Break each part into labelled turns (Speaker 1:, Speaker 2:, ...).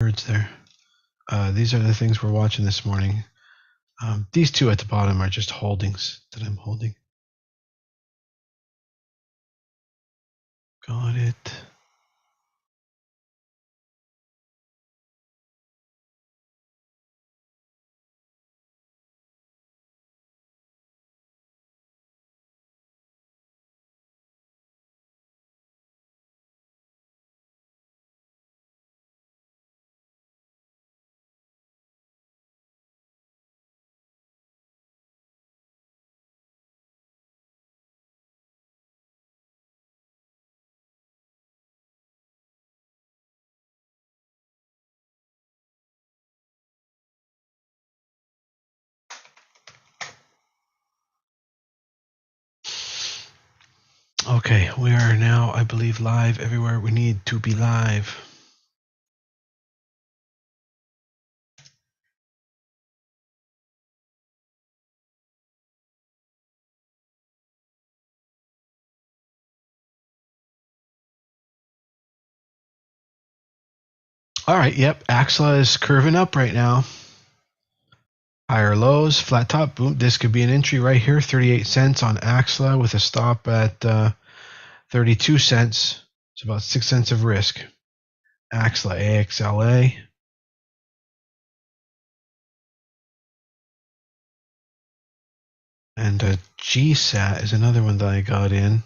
Speaker 1: birds there. These are the things we're watching this morning. These two at the bottom are just holdings that I'm holding. Got it. Okay, we are now, I believe, live everywhere we need to be live. All right, yep, Axla is curving up right now. Higher lows, flat top, boom. This could be an entry right here, 38 cents on Axla with a stop at 32 cents. It's about 6 cents of risk. Axla, AXLA. And GSAT is another one that I got in.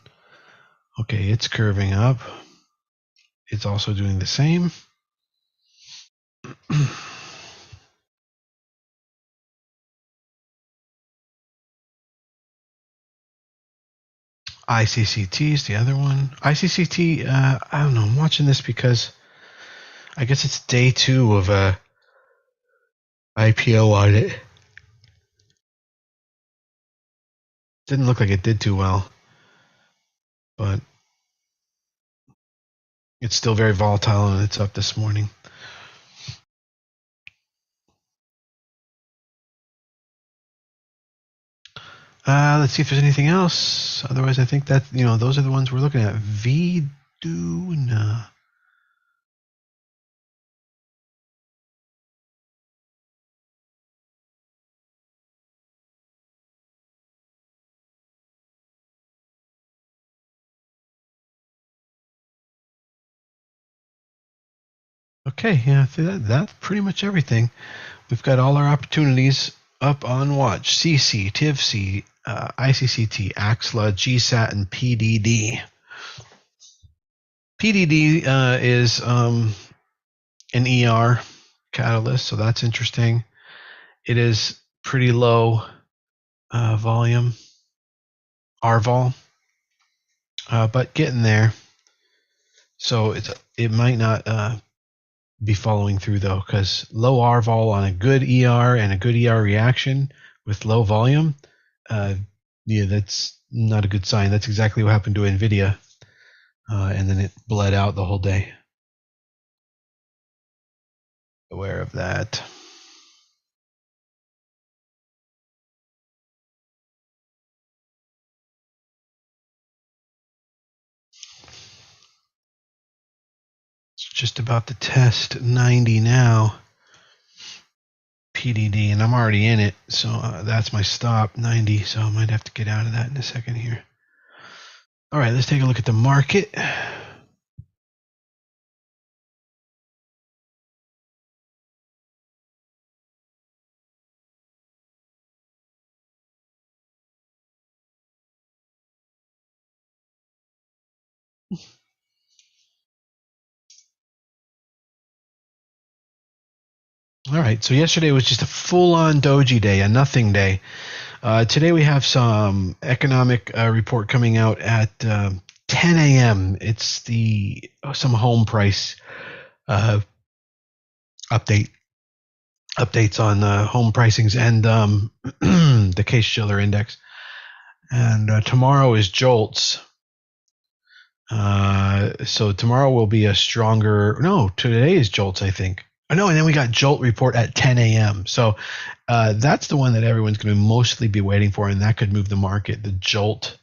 Speaker 1: Okay, it's curving up. It's also doing the same. ICCT is the other one. ICCT, I don't know. I'm watching this because I guess it's day 2 of a IPO audit. Didn't look like it did too well, but it's still very volatile and it's up this morning. Let's see if there's anything else. Otherwise, I think that, those are the ones we're looking at. Viduna. Okay, yeah, that's pretty much everything. We've got all our opportunities up on watch. CC, TIVC, ICCT, AXLA, GSAT, and PDD. PDD is an ER catalyst, so that's interesting. It is pretty low volume, RVol, but getting there. So it might not be following through though, because low RVol on a good ER and a good ER reaction with low volume, that's not a good sign. That's exactly what happened to NVIDIA, and then it bled out the whole day. Aware of that. It's just about to test 90 now. PDD, and I'm already in it, so that's my stop, 90, so I might have to get out of that in a second here. All right, let's take a look at the market. All right, so yesterday was just a full-on doji day, a nothing day. Today we have some economic report coming out at 10 a.m. It's some home price updates on home pricings and the Case-Shiller index. And tomorrow is JOLTS. So tomorrow will be a stronger. No, today is JOLTS, I think. Oh, no, and then we got JOLT report at 10 a.m. So that's the one that everyone's going to mostly be waiting for, and that could move the market. The JOLT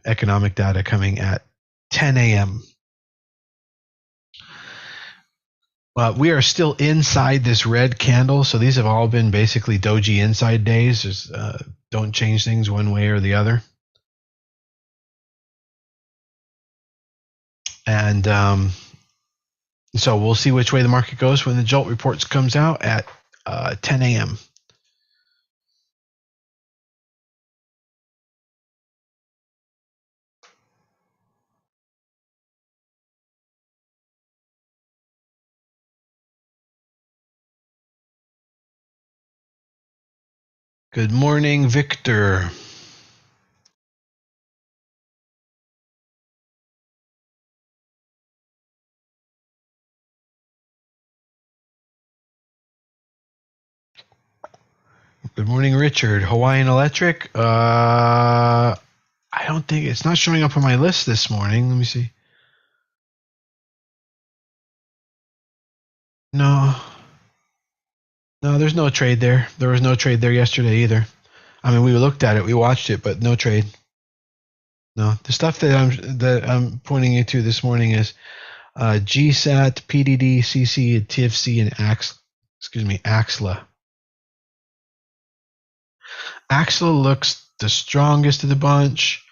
Speaker 1: economic data coming at 10 a.m. We are still inside this red candle, so these have all been basically doji inside days. Just don't change things one way or the other. And so we'll see which way the market goes when the Jolt reports comes out at 10 a.m. Good morning, Victor. Good morning, Richard. Hawaiian Electric. I don't think it's not showing up on my list this morning. Let me see. No, there's no trade there. There was no trade there yesterday either. I mean, we looked at it, we watched it, but no trade. No, the stuff that I'm pointing you to this morning is GSAT, PDD, CC, TFC, and Axla. Axla looks the strongest of the bunch.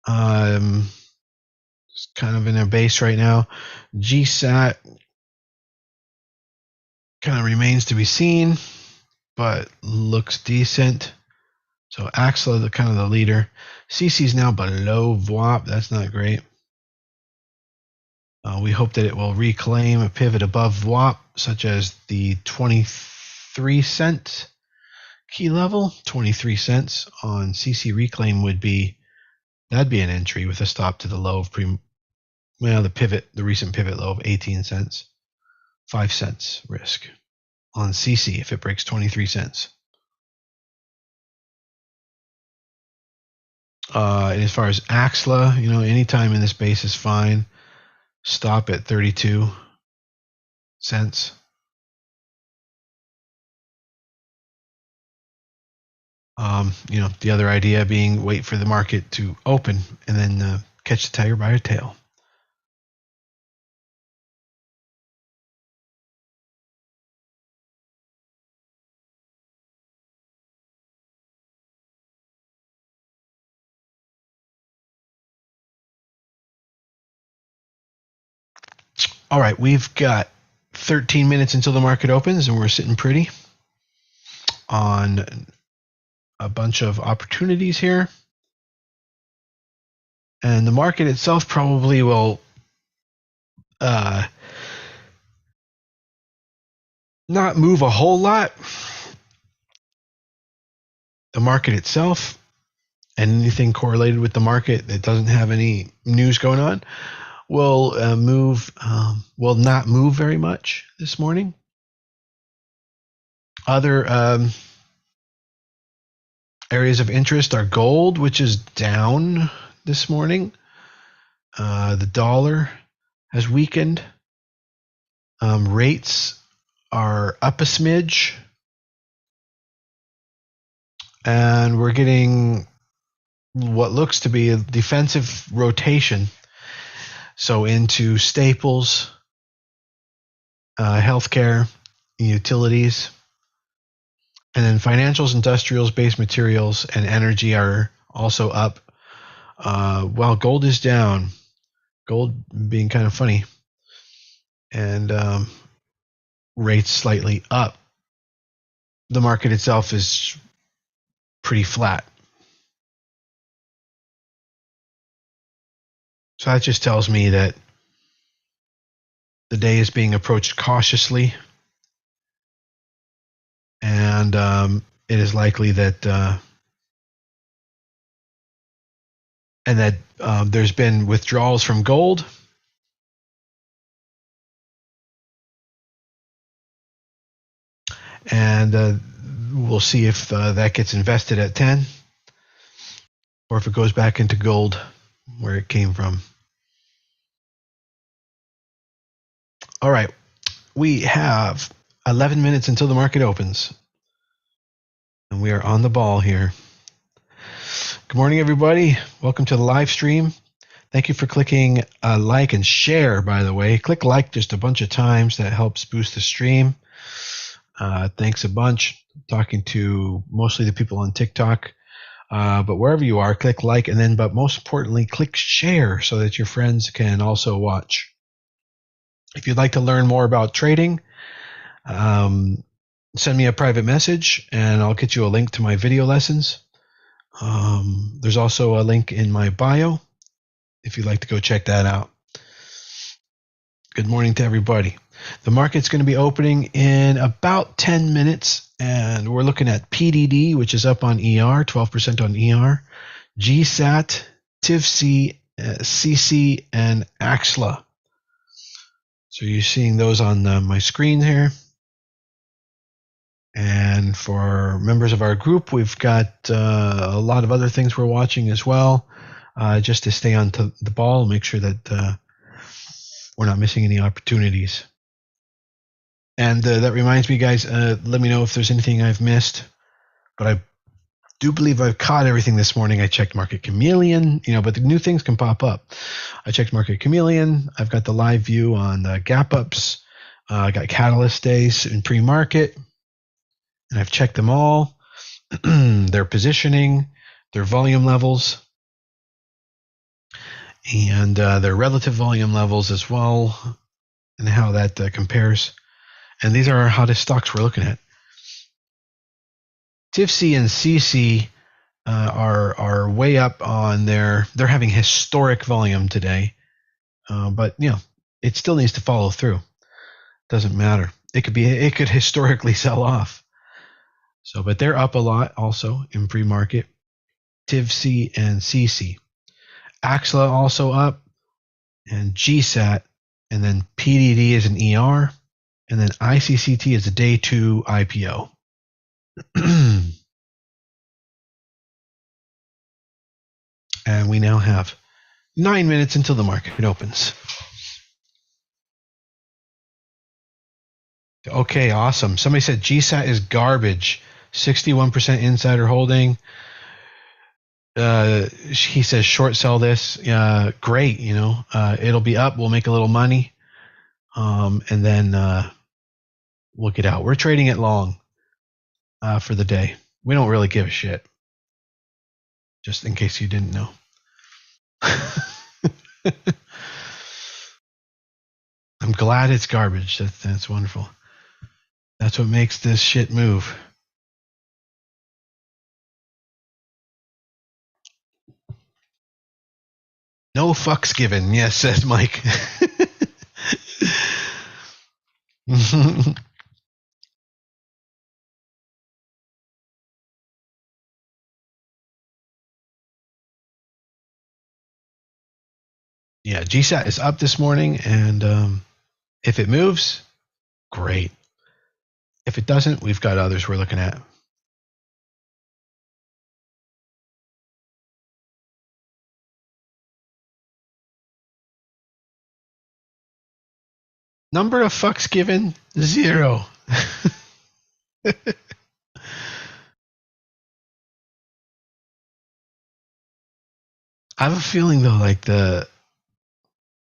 Speaker 1: It's kind of in their base right now. GSAT kind of remains to be seen, but looks decent. So Axla, the kind of the leader. CC's now below VWAP. That's not great. We hope that it will reclaim a pivot above VWAP, such as the 23 cent key level. 23 cents on CC reclaim that'd be an entry with a stop to the low of the recent pivot low of 18 cents. 5 cents risk on CC if it breaks 23 cents. And as far as Axla, anytime in this base is fine. Stop at 32 cents. The other idea being wait for the market to open and then catch the tiger by a tail. All right, we've got 13 minutes until the market opens, and we're sitting pretty on a bunch of opportunities here. And the market itself probably will not move a whole lot. The market itself and anything correlated with the market that doesn't have any news going on will not move very much this morning. Other areas of interest are gold, which is down this morning. The dollar has weakened. Rates are up a smidge. And we're getting what looks to be a defensive rotation. So into staples, healthcare, utilities, and then financials, industrials, base materials, and energy are also up. While gold is down, gold being kind of funny, and rates slightly up. The market itself is pretty flat. So that just tells me that the day is being approached cautiously, and it is likely that there's been withdrawals from gold. And we'll see if that gets invested at 10 or if it goes back into gold where it came from. All right. We have 11 minutes until the market opens. And we are on the ball here. Good morning, everybody. Welcome to the live stream. Thank you for clicking like and share, by the way. Click like just a bunch of times. That helps boost the stream. Thanks a bunch. Talking to mostly the people on TikTok. But wherever you are, click like, and then, but most importantly, click share so that your friends can also watch. If you'd like to learn more about trading, send me a private message and I'll get you a link to my video lessons. There's also a link in my bio if you'd like to go check that out. Good morning to everybody. The market's going to be opening in about 10 minutes, and we're looking at PDD, which is up on ER, 12% on ER, GSAT, TIVC, CC, and AXLA. So you're seeing those on my screen here. And for members of our group, we've got a lot of other things we're watching as well, just to stay on to the ball, make sure that we're not missing any opportunities. And that reminds me, guys, let me know if there's anything I've missed. But I do believe I've caught everything this morning. I checked Market Chameleon, but the new things can pop up. I checked Market Chameleon. I've got the live view on the gap ups. I got Catalyst days in pre-market. And I've checked them all, their positioning, their volume levels, and their relative volume levels as well, and how that compares. And these are our hottest stocks we're looking at. TIFC and CC are way up on they're having historic volume today, but it still needs to follow through. Doesn't matter. It could historically sell off. So, but they're up a lot also in pre-market. TIVC and CC. AXLA also up, and GSAT, and then PDD is an ER, and then ICCT is a day 2 IPO. And we now have 9 minutes until the market opens. Okay, awesome. Somebody said GSAT is garbage. 61% insider holding. He says short sell this. Great, it'll be up. We'll make a little money, and then we'll get out. We're trading it long for the day. We don't really give a shit. Just in case you didn't know. I'm glad it's garbage. That's wonderful. That's what makes this shit move. No fucks given. Yes, says Mike. Yeah, GSAT is up this morning, and if it moves, great. If it doesn't, we've got others we're looking at. Number of fucks given, 0. I have a feeling though,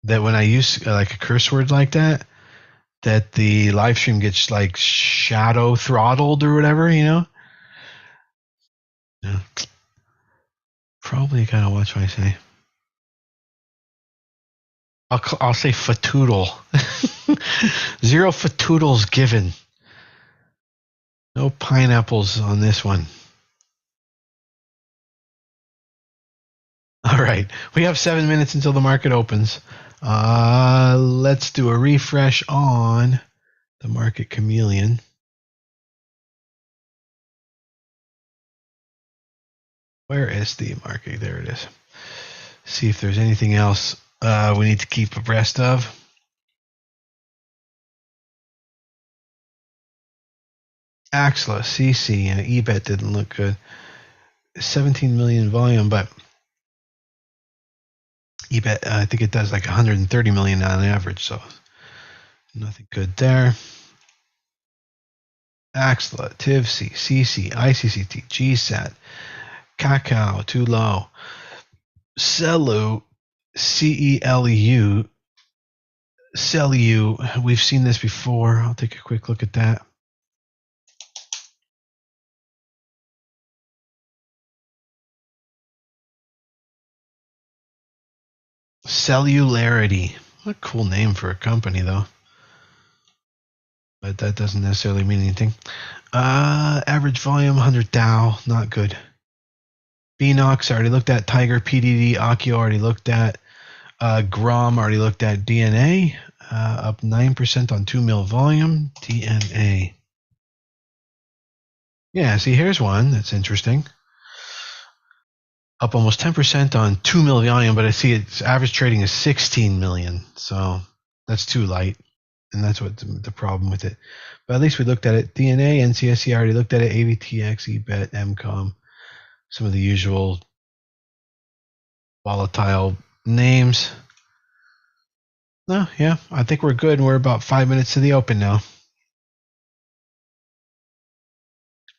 Speaker 1: that when I use like a curse word like that the live stream gets like shadow throttled or whatever, Yeah. Probably gotta watch what I say. I'll say fatoodle. 0 fatoodles given. No pineapples on this one. All right. We have 7 minutes until the market opens. Let's do a refresh on the Market Chameleon. Where is the market? There it is. See if there's anything else we need to keep abreast of. AXLA, CC, and EBET didn't look good. 17 million volume, but EBET, I think it does like 130 million on average, so nothing good there. AXLA, TIVC, CC, ICCT, GSAT, Cacao, too low. Celu CELU. CELU. We've seen this before. I'll take a quick look at that. Cellularity. What a cool name for a company, though. But that doesn't necessarily mean anything. Average volume 100 Dow, not good. Binox, already looked at. Tiger, PDD, Akio, already looked at. Grom, already looked at. DNA, up 9% on 2 mil volume. DNA. Yeah, see, here's one that's interesting. Up almost 10% on 2 mil volume, but I see its average trading is 16 million. So that's too light. And that's what the problem with it. But at least we looked at it. DNA, NCSE already looked at it. AVTX, EBET, MCOM, some of the usual volatile names. No, yeah, I think we're good. We're about 5 minutes to the open now.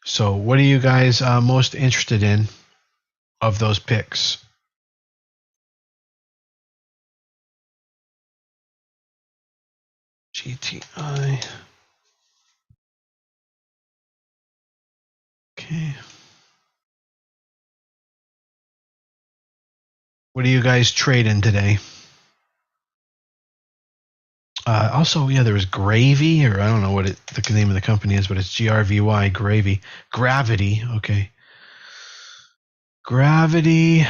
Speaker 1: So what are you guys most interested in of those picks? GTI. Okay. What are you guys trading today? Also, yeah, there was Gravy, or I don't know what the name of the company is, but it's GRVY, Gravy. Gravity, okay. Gravity,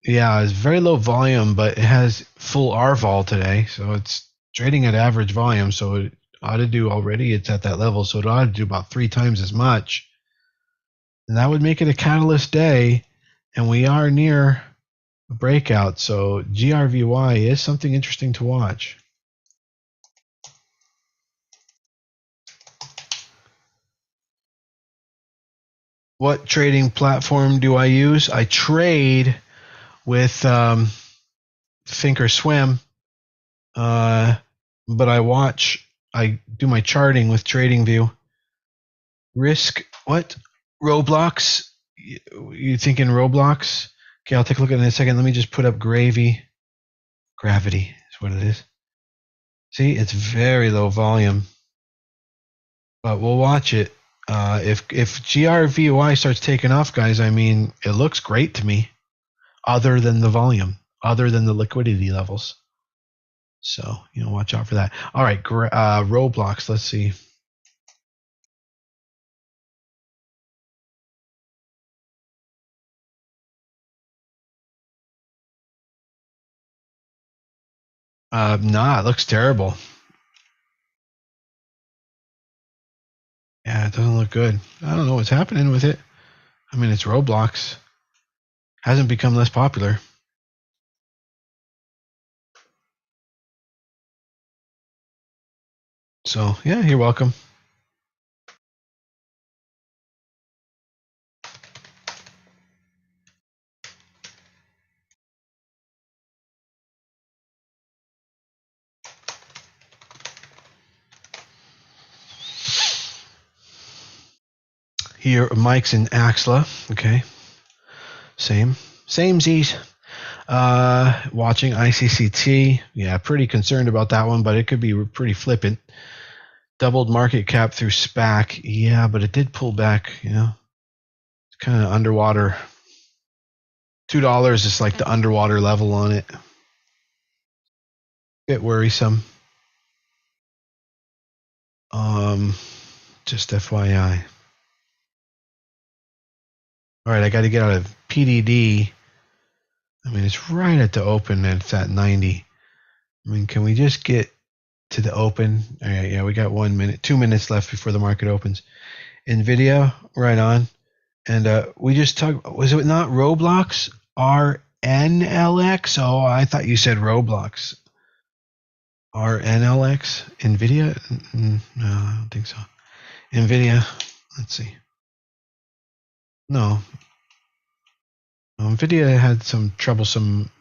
Speaker 1: yeah, it's very low volume, but it has full RVol today, so it's trading at average volume, so it ought to do already, it's at that level, so it ought to do about 3 times as much. And that would make it a catalyst day, and we are near a breakout, so GRVY is something interesting to watch. What trading platform do I use? I trade with Thinkorswim, but I do my charting with TradingView. Risk, what? Roblox? You thinking Roblox? Okay, I'll take a look at it in a second. Let me just put up Gravity is what it is. See, it's very low volume, but we'll watch it. If GRVY starts taking off, guys, I mean, it looks great to me, other than the volume, other than the liquidity levels. So, watch out for that. All right, Roblox, let's see. Nah, it looks terrible. Yeah, it doesn't look good. I don't know what's happening with it. I mean, it's Roblox. Hasn't become less popular. So, yeah, you're welcome. Here, Mike's in Axla. Okay. Same Z's. Watching ICCT. Yeah, pretty concerned about that one, but it could be pretty flippant. Doubled market cap through SPAC. Yeah, but it did pull back, It's kind of underwater. $2 is like the underwater level on it. Bit worrisome. Just FYI. All right, I got to get out of PDD. I mean, it's right at the open and it's at 90. I mean, can we just get to the open? All right, yeah, we got 1 minute, 2 minutes left before the market opens. NVIDIA, right on. And we just talked, was it not Roblox? RNLX? Oh, I thought you said Roblox. RNLX? NVIDIA? No, I don't think so. NVIDIA, let's see. No. NVIDIA had some troublesome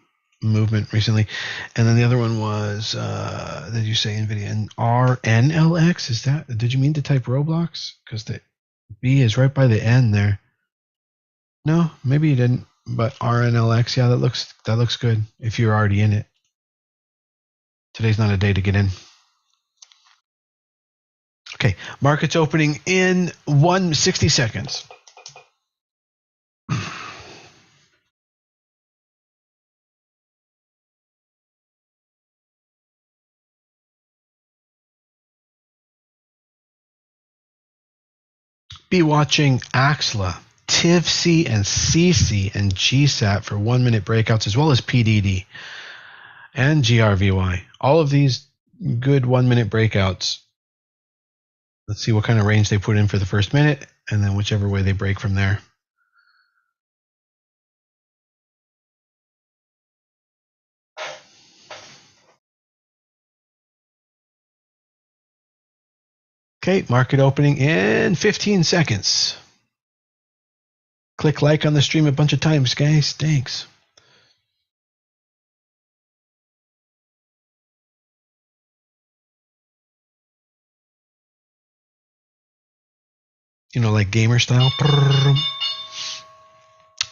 Speaker 1: movement recently. And then the other one was, did you say NVIDIA? And RNLX? Is that, did you mean to type Roblox? Because the B is right by the N there. No, maybe you didn't. But RNLX, yeah, that looks good if you're already in it. Today's not a day to get in. Okay, market's opening in 160 seconds. Be watching Axla, TIVC, and CC and GSAT for 1 minute breakouts, as well as PDD and GRVY. All of these good 1 minute breakouts. Let's see what kind of range they put in for the first minute, and then whichever way they break from there. Okay, market opening in 15 seconds. Click like on the stream a bunch of times, guys. Thanks. You know, like gamer style. All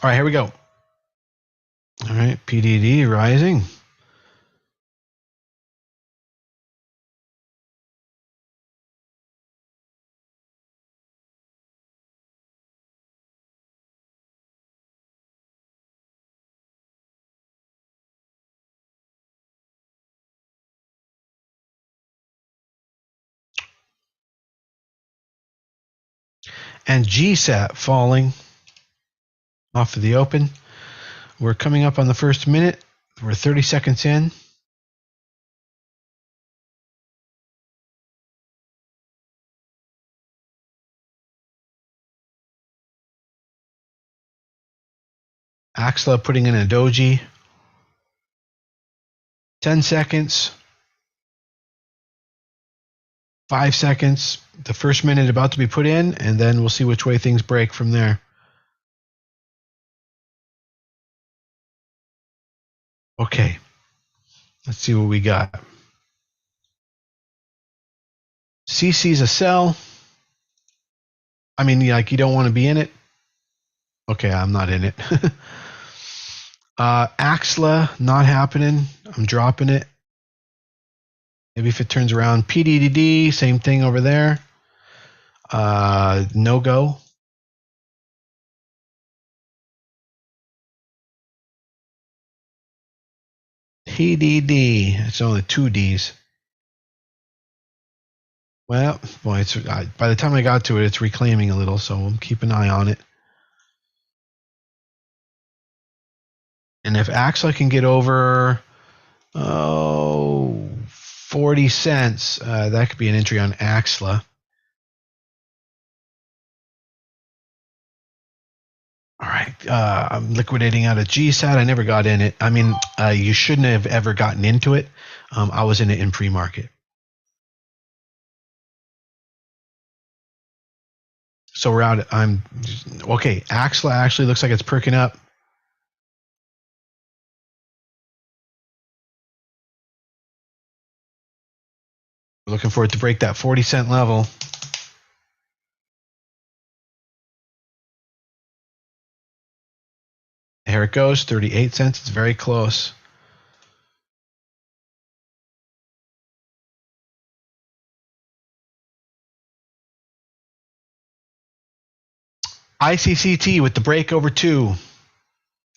Speaker 1: right, here we go. All right, PDD rising. And GSAT falling off of the open. We're coming up on the first minute. We're 30 seconds in. Axla putting in a doji. 10 seconds. 5 seconds. The first minute about to be put in, and then we'll see which way things break from there. Okay. Let's see what we got. CC's a sell. I mean, like, you don't want to be in it. Okay, I'm not in it. Axla, not happening. I'm dropping it. Maybe if it turns around. PDDD, same thing over there. No go. PDD, it's only 2 Ds. Well, boy, it's by the time I got to it, it's reclaiming a little, so we'll keep an eye on it. And if Axla can get over 40 cents, that could be an entry on Axla. All right, I'm liquidating out of GSAT. I never got in it. I mean, you shouldn't have ever gotten into it. I was in it in pre-market. So we're out. Okay. Axla actually looks like it's perking up. We're looking for it to break that 40-cent level. Here it goes, 38 cents. It's very close. ICCT with the break over 2.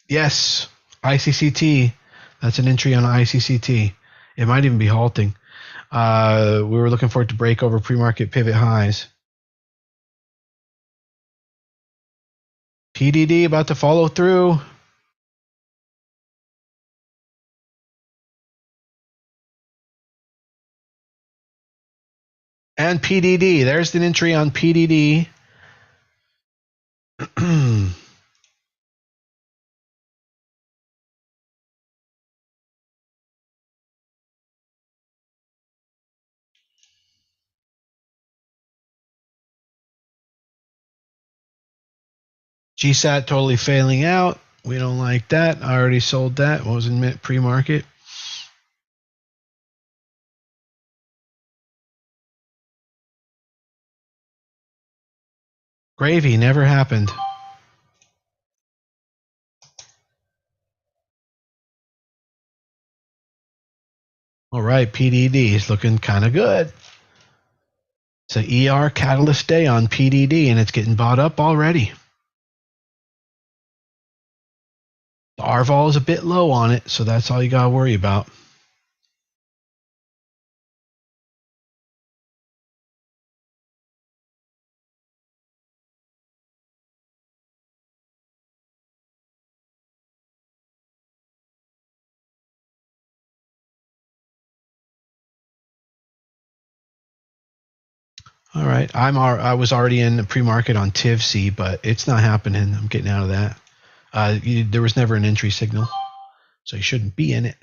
Speaker 1: Yes, ICCT. That's an entry on ICCT. It might even be halting. We were looking for it to break over pre-market pivot highs. PDD about to follow through. And PDD. There's an entry on PDD. GSAT totally failing out. We don't like that. I already sold that. What was in pre-market? Gravy never happened. All right, PDD is looking kind of good. It's an ER catalyst day on PDD, and it's getting bought up already. The RVOL is a bit low on it, so that's all you got to worry about. All right, I was already in the pre-market on TIVC, but it's not happening. I'm getting out of that. There was never an entry signal, so you shouldn't be in it.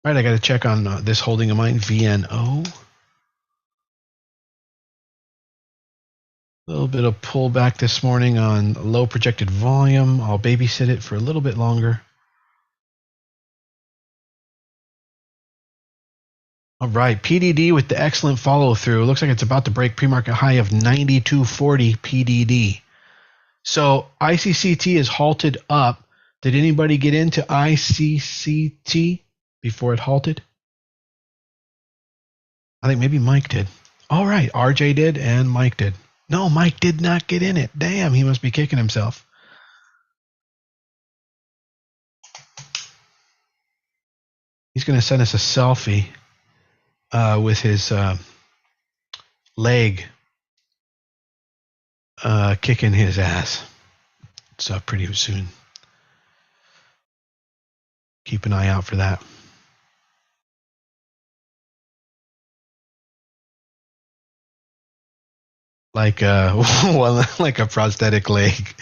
Speaker 1: All right, I got to check on this holding of mine, VNO. A little bit of pullback this morning on low projected volume. I'll babysit it for a little bit longer. All right, PDD with the excellent follow through. Looks like it's about to break pre-market high of 92.40 PDD. So ICCT is halted up. Did anybody get into ICCT before it halted? I think maybe Mike did. All right, RJ did and Mike did. No, Mike did not get in it. Damn, he must be kicking himself. He's going to send us a selfie with his leg kicking his ass. It's pretty soon. Keep an eye out for that. Like like a prosthetic leg.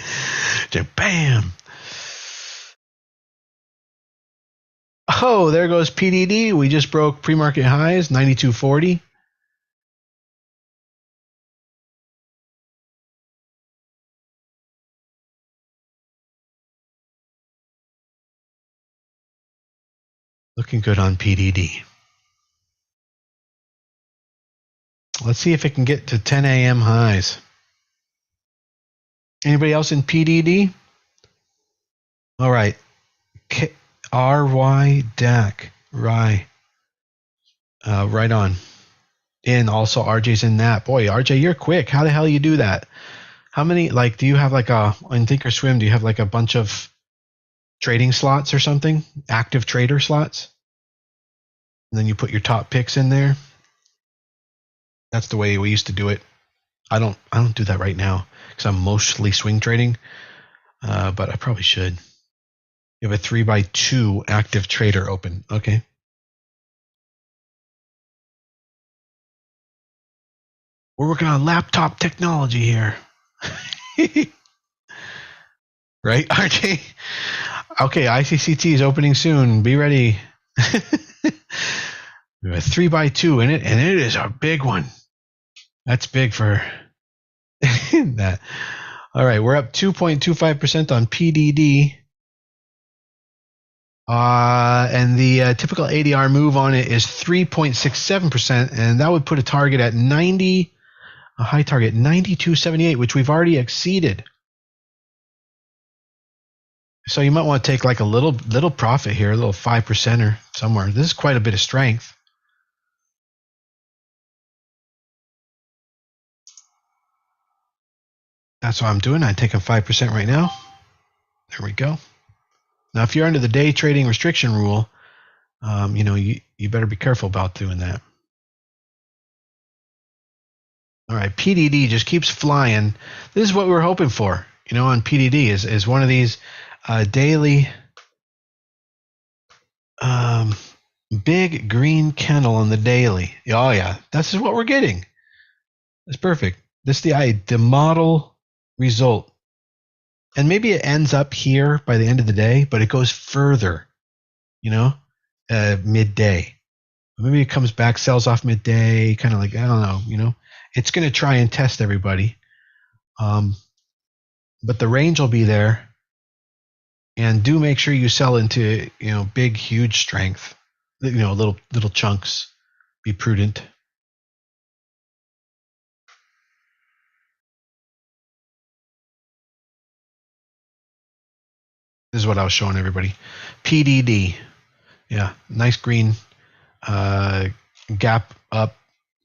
Speaker 1: Just bam. Oh, there goes PDD. We just broke pre-market highs, 92.40. Looking good on PDD. Let's see if it can get to 10 a.m. highs. Anybody else in PDD? All right. RY DAC. Right on. And also RJ's in that. Boy, RJ, you're quick. How the hell you do that? How many, like, do you have like in Thinkorswim, do you have like a bunch of trading slots or something? Active trader slots? And then you put your top picks in there? That's the way we used to do it. I don't do that right now because I'm mostly swing trading, but I probably should. You have a 3x2 active trader open. Okay. We're working on laptop technology here. Right, RJ? Okay, ICCT is opening soon. Be ready. We have a 3x2 in it, and it is a big one. That's big for that. All right, we're up 2.25% on PDD. And the typical ADR move on it is 3.67%, and that would put a target at 90, a high target 92.78, which we've already exceeded. So you might want to take like a little profit here, a little 5% or somewhere. This is quite a bit of strength. That's what I'm doing. I'm taking 5% right now. There we go. Now, if you're under the day trading restriction rule, you better be careful about doing that. All right, PDD just keeps flying. This is what we were hoping for, on PDD is one of these daily big green candle on the daily. Oh yeah, this is what we're getting. That's perfect. This is the model result. And maybe it ends up here by the end of the day, but it goes further, midday. Maybe it comes back, sells off midday, kind of like, I don't know, it's going to try and test everybody. But the range will be there. And do make sure you sell into, big, huge strength, little chunks. Be prudent. This is what I was showing everybody. PDD. Yeah, nice green gap up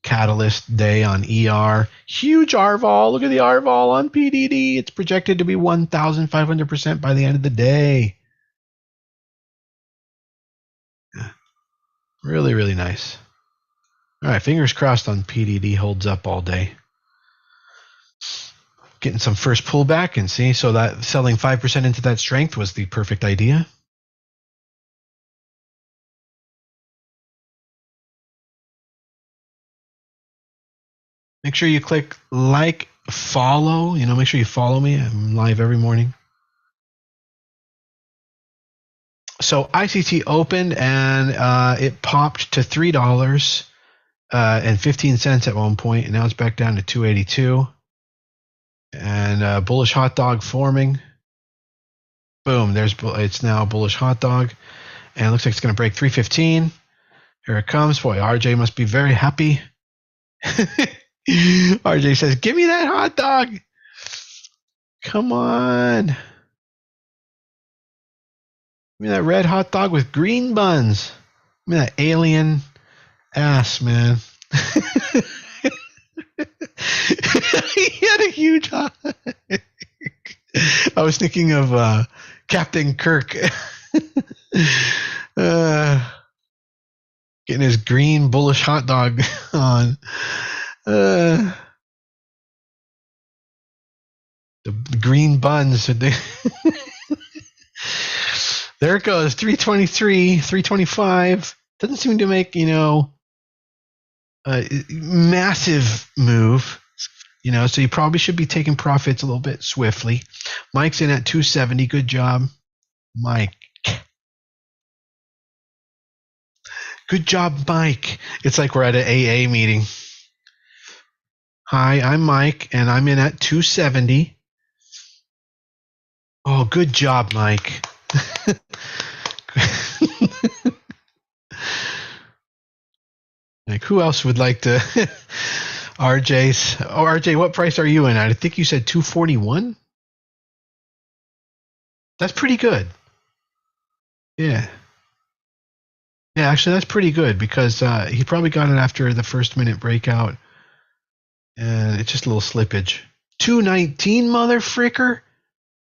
Speaker 1: catalyst day on ER. Huge R vol. Look at the R vol on PDD. It's projected to be 1,500% by the end of the day. Yeah. Really, really nice. All right, fingers crossed on PDD holds up all day. Getting some first pullback and see, so that selling 5% into that strength was the perfect idea. Make sure you click like, follow, make sure you follow me. I'm live every morning. So ICT opened and it popped to $3 and 15 cents at one point, and now it's back down to 282. And bullish hot dog forming. Boom, it's now bullish hot dog, and it looks like it's going to break 315. Here it comes. Boy, RJ must be very happy. RJ says, "Give me that hot dog. Come on. Give me that red hot dog with green buns. Give me that alien ass, man." He had a huge hot. I was thinking of Captain Kirk. Getting his green bullish hot dog on. The green buns. There it goes. 323, 325. Doesn't seem to make, a massive move. So you probably should be taking profits a little bit swiftly. Mike's in at 270. Good job, Mike. Good job, Mike. It's like we're at an AA meeting. Hi, I'm Mike, and I'm in at 270. Oh, good job, Mike. Like, who else would like to? RJ's. Oh, RJ, what price are you in at? I think you said 241. That's pretty good. Yeah. Yeah, actually, that's pretty good because he probably got it after the first minute breakout. And it's just a little slippage. 219, mother fricker.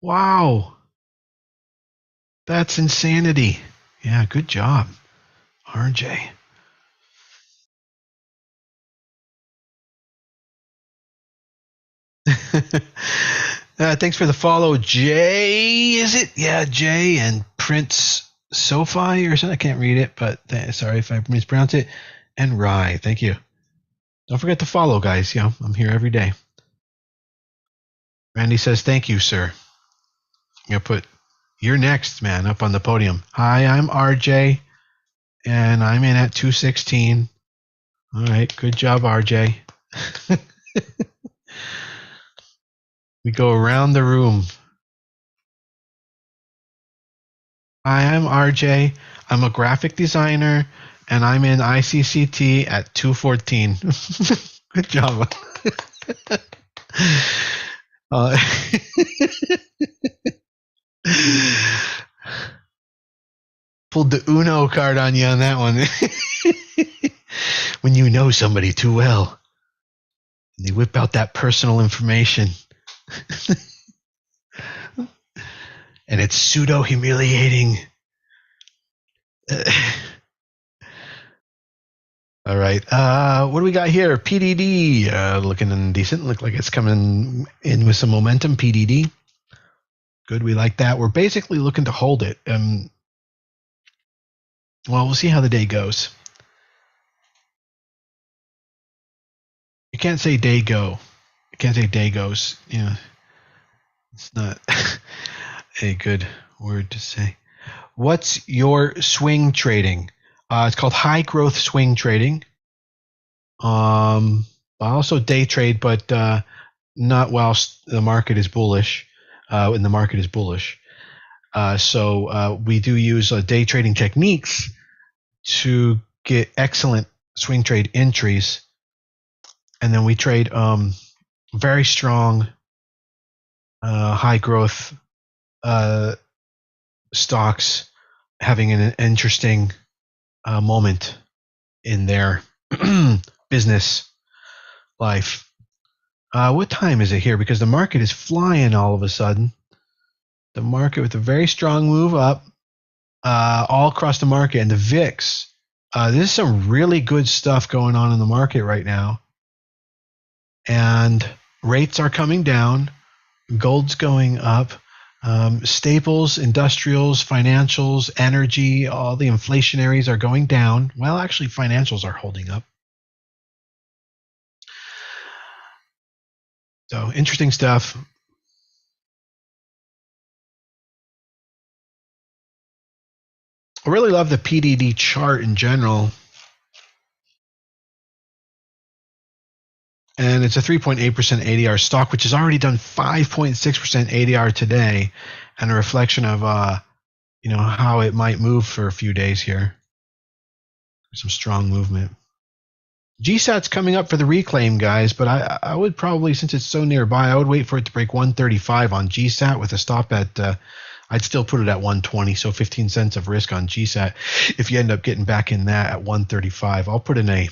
Speaker 1: Wow. That's insanity. Yeah, good job, RJ. Thanks for the follow, Jay. Is it? Yeah, Jay and Prince Sophie or something. I can't read it, but sorry if I mispronounce it. And Rye, thank you. Don't forget to follow, guys. I'm here every day. Randy says, "Thank you, sir." You're next, man, up on the podium. Hi, I'm RJ, and I'm in at 216. All right, good job, RJ. We go around the room. Hi, I'm RJ. I'm a graphic designer, and I'm in ICCT at 214. Good job. Pulled the Uno card on you on that one. When you know somebody too well, and they whip out that personal information. And it's pseudo humiliating. All right. What do we got here? PDD looking decent. Look like it's coming in with some momentum. PDD. Good. We like that. We're basically looking to hold it. Well, we'll see how the day goes. You can't say day go. You can't say day goes. It's not a good word to say. What's your swing trading? It's called high growth swing trading. I also day trade, but not whilst the market is bullish. When the market is bullish, so we do use day trading techniques to get excellent swing trade entries, and then we trade very strong high growth stocks having an interesting moment in their business life. What time is it here? Because the market is flying all of a sudden. The market with a very strong move up all across the market. And the VIX, there's some really good stuff going on in the market right now. And rates are coming down. Gold's going up. Staples, industrials, financials, energy, all the inflationaries are going down. Well, actually, financials are holding up. So interesting stuff. I really love the PDD chart in general. And it's a 3.8% ADR stock, which has already done 5.6% ADR today, and a reflection of how it might move for a few days here. Some strong movement. GSAT's coming up for the reclaim, guys, but I would probably, since it's so nearby, I would wait for it to break 135 on GSAT with a stop at, I'd still put it at 120, so 15 cents of risk on GSAT. If you end up getting back in that at 135, I'll put in a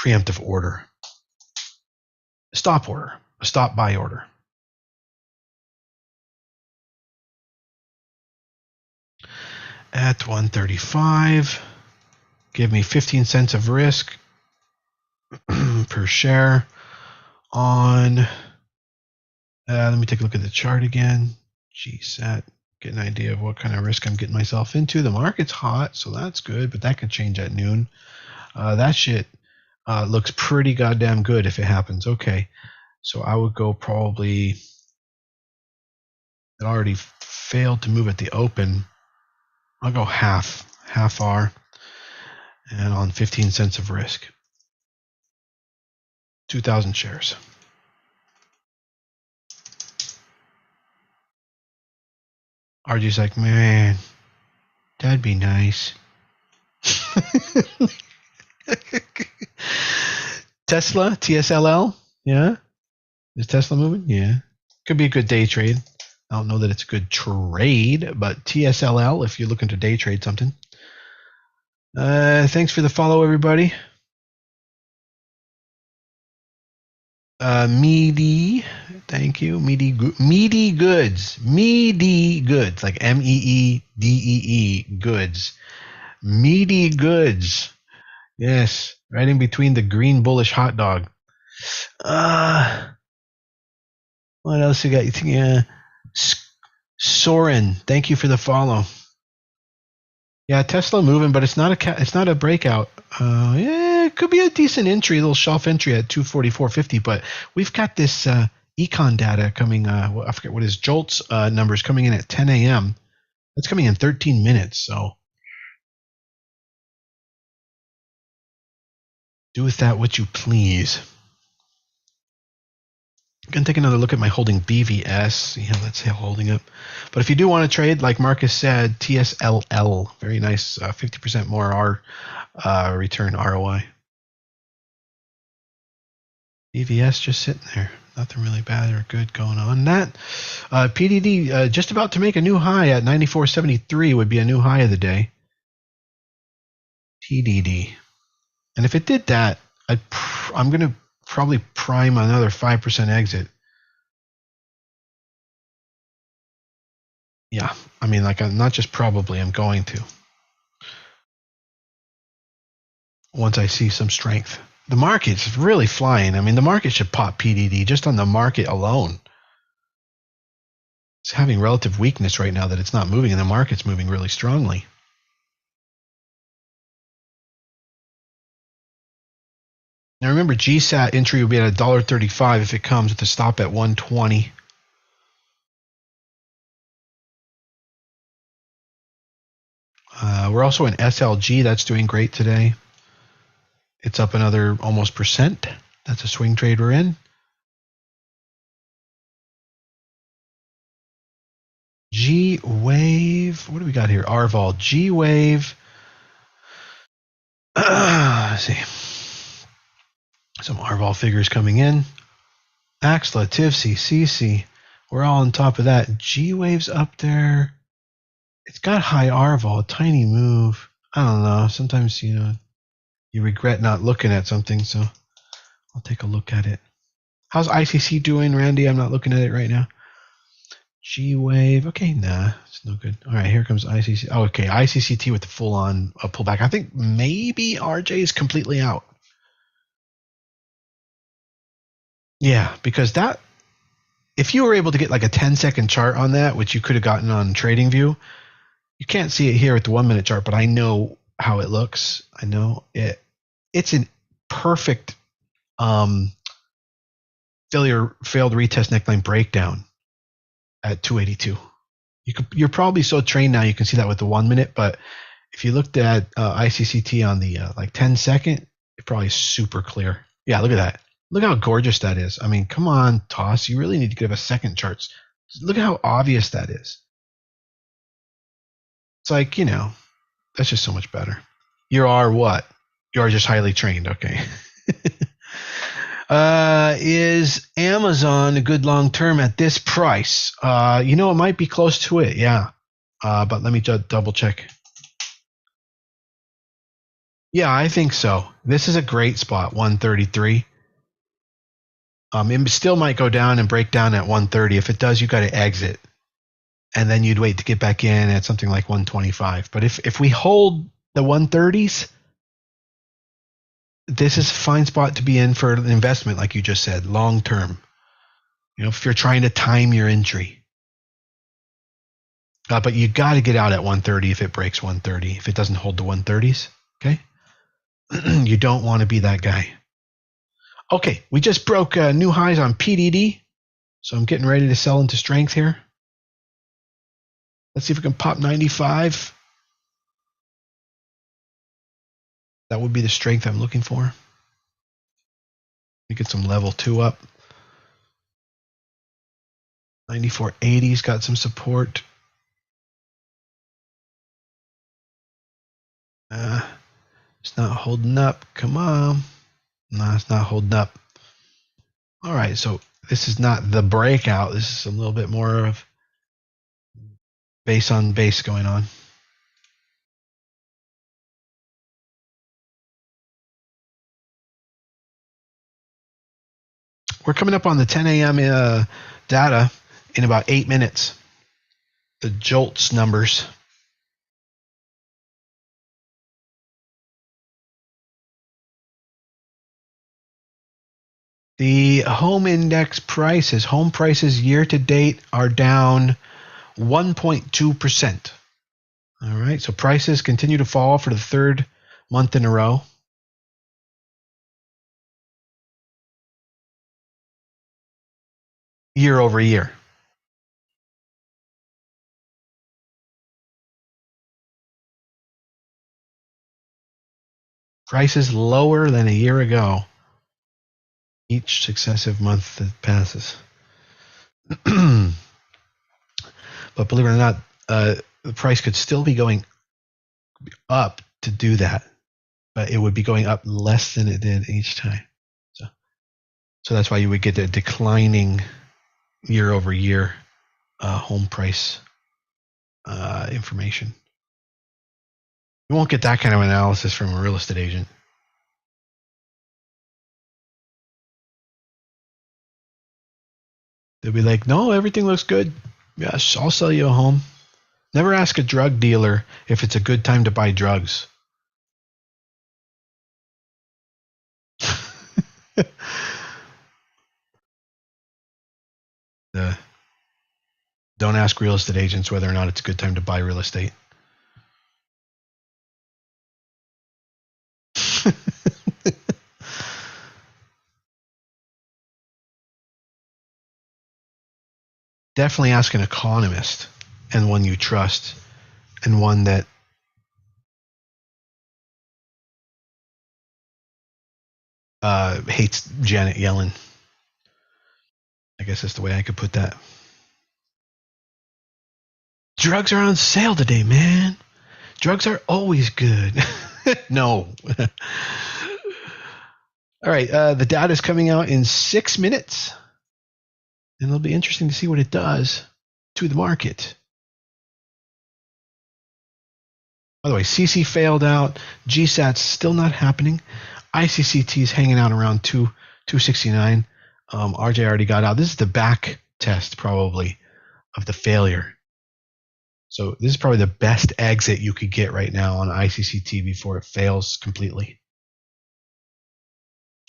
Speaker 1: preemptive order. A stop order, a stop buy order. At 135, give me 15 cents of risk per share on, let me take a look at the chart again. GSAT, get an idea of what kind of risk I'm getting myself into. The market's hot, so that's good, but that could change at noon. That shit looks pretty goddamn good if it happens. Okay, so I would go probably, it already failed to move at the open. I'll go half R, and on 15 cents of risk. 2,000 shares. RG's like, man, that'd be nice. Tesla, TSLL, yeah? Is Tesla moving? Yeah. Could be a good day trade. I don't know that it's a good trade, but TSLL, if you're looking to day trade something. Thanks for the follow, everybody. Meaty, thank you. Meaty goods, meaty goods, like MEEDEE goods, meaty goods. Yes, right in between the green bullish hot dog. What else you got? Yeah, Soren, thank you for the follow. Yeah, Tesla moving, but it's not a breakout. Yeah, it could be a decent entry, a little shelf entry at 244.50. But we've got this econ data coming. I forget what his Jolts numbers coming in at 10 a.m. That's coming in 13 minutes. So do with that what you please. I'm going to take another look at my holding BVS, see how that's holding up. But if you do want to trade, like Marcus said, TSLL, very nice, 50% more return ROI. BVS just sitting there. Nothing really bad or good going on. That PDD just about to make a new high at 94.73 would be a new high of the day. TDD. And if it did that, I'm going to probably prime another 5% exit. Yeah, I mean, like, I'm not just probably, I'm going to. Once I see some strength. The market's really flying. I mean, the market should pop PDD just on the market alone. It's having relative weakness right now that it's not moving, and the market's moving really strongly. Now remember, GSAT entry will be at $1.35 if it comes with a stop at 120. We're also in SLG. That's doing great today. It's up another almost percent. That's a swing trade we're in. G-Wave. What do we got here? RVOL. G-Wave. Let's see. Some RVOL figures coming in. Axla, TIVC, CC. We're all on top of that. G-Wave's up there. It's got high R vol, tiny move. I don't know. Sometimes, you regret not looking at something, so I'll take a look at it. How's ICC doing, Randy? I'm not looking at it right now. G-Wave. Okay, nah, it's no good. All right, here comes ICC. Oh, okay, ICCT with the full-on pullback. I think maybe RJ is completely out. Yeah, because that, if you were able to get like a 10-second chart on that, which you could have gotten on TradingView, you can't see it here at the 1-minute chart, but I know how it looks. I know it. It's a perfect failed retest neckline breakdown at 282. You're probably so trained now you can see that with the 1-minute, but if you looked at ICCT on the like 10-second, it's probably super clear. Yeah, look at that. Look how gorgeous that is. I mean, come on, Toss. You really need to give a second charts. Look at how obvious that is. It's like, that's just so much better. You are what? You are just highly trained. Okay. Is Amazon a good long term at this price? It might be close to it. Yeah. But let me double check. Yeah, I think so. This is a great spot, 133. It still might go down and break down at 130. If it does, you got to exit. And then you'd wait to get back in at something like 125. But if we hold the 130s, this is a fine spot to be in for an investment, like you just said, long term. If you're trying to time your entry. But you got to get out at 130 if it breaks 130. If it doesn't hold the 130s, okay? You don't want to be that guy. Okay, we just broke new highs on PDD, so I'm getting ready to sell into strength here. Let's see if we can pop 95. That would be the strength I'm looking for. We get some level 2 up. 94.80's got some support. It's not holding up. Come on. No, it's not holding up. All right, so this is not the breakout. This is a little bit more of base on base going on. We're coming up on the 10 a.m. Data in about 8 minutes. The JOLTS numbers. The home index prices, home prices year to date are down 1.2%. All right, so prices continue to fall for the third month in a row. Year over year. Prices lower than a year ago each successive month that passes. But believe it or not, the price could still be going up to do that, but it would be going up less than it did each time. So that's why you would get a declining year over year home price information. You won't get that kind of analysis from a real estate agent. They'll be like, no, everything looks good. Yes, I'll sell you a home. Never ask a drug dealer if it's a good time to buy drugs. Don't ask real estate agents whether or not it's a good time to buy real estate. Definitely ask an economist, and one you trust, and one that hates Janet Yellen. I guess that's the way I could put that. Drugs are on sale today, man. Drugs are always good. No. All right, the data is coming out in 6 minutes, and it'll be interesting to see what it does to the market. By the way, CC failed out. GSAT's still not happening. ICCT's hanging out around 269. RJ already got out. This is the back test probably of the failure. So this is probably the best exit you could get right now on ICCT before it fails completely.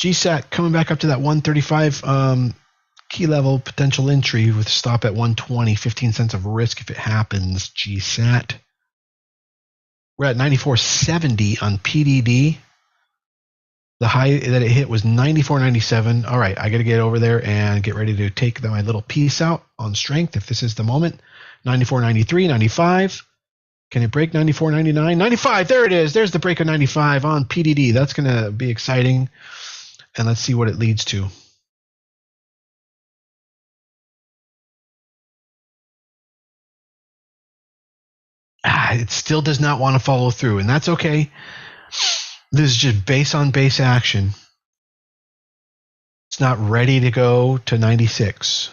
Speaker 1: GSAT coming back up to that 135 key level potential entry with a stop at 120, 15 cents of risk if it happens. GSAT. We're at 94.70 on PDD. The high that it hit was 94.97. All right, I got to get over there and get ready to take my little piece out on strength if this is the moment. 94.93, 95. Can it break 94.99? 95, there it is. There's the break of 95 on PDD. That's going to be exciting. And let's see what it leads to. It still does not want to follow through, and that's okay. This is just base on base action. It's not ready to go to 96.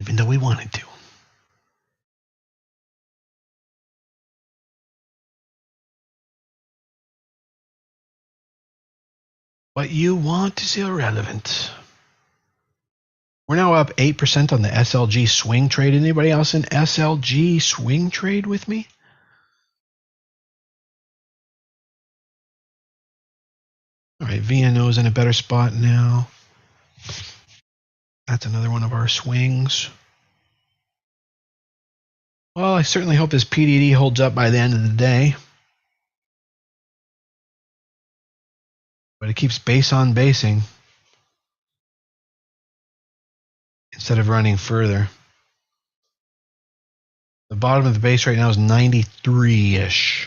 Speaker 1: Even though we wanted to. What you want is irrelevant. We're now up 8% on the SLG swing trade. Anybody else in SLG swing trade with me? All right, VNO's in a better spot now. That's another one of our swings. Well, I certainly hope this PDD holds up by the end of the day. But it keeps base on basing instead of running further. The bottom of the base right now is 93-ish.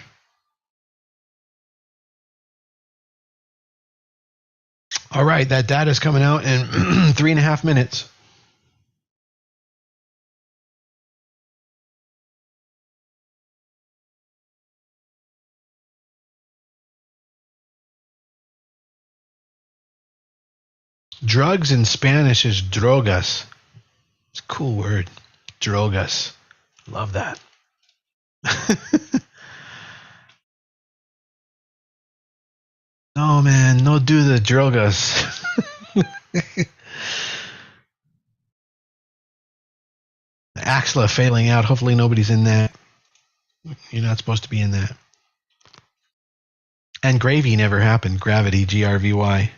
Speaker 1: All right, that data is coming out in 3.5 minutes. Drugs in Spanish is drogas. It's a cool word. Drogas. Love that. No, man, no do the drogas. Axla failing out. Hopefully nobody's in that. You're not supposed to be in that. And gravy never happened. Gravity, GRVY.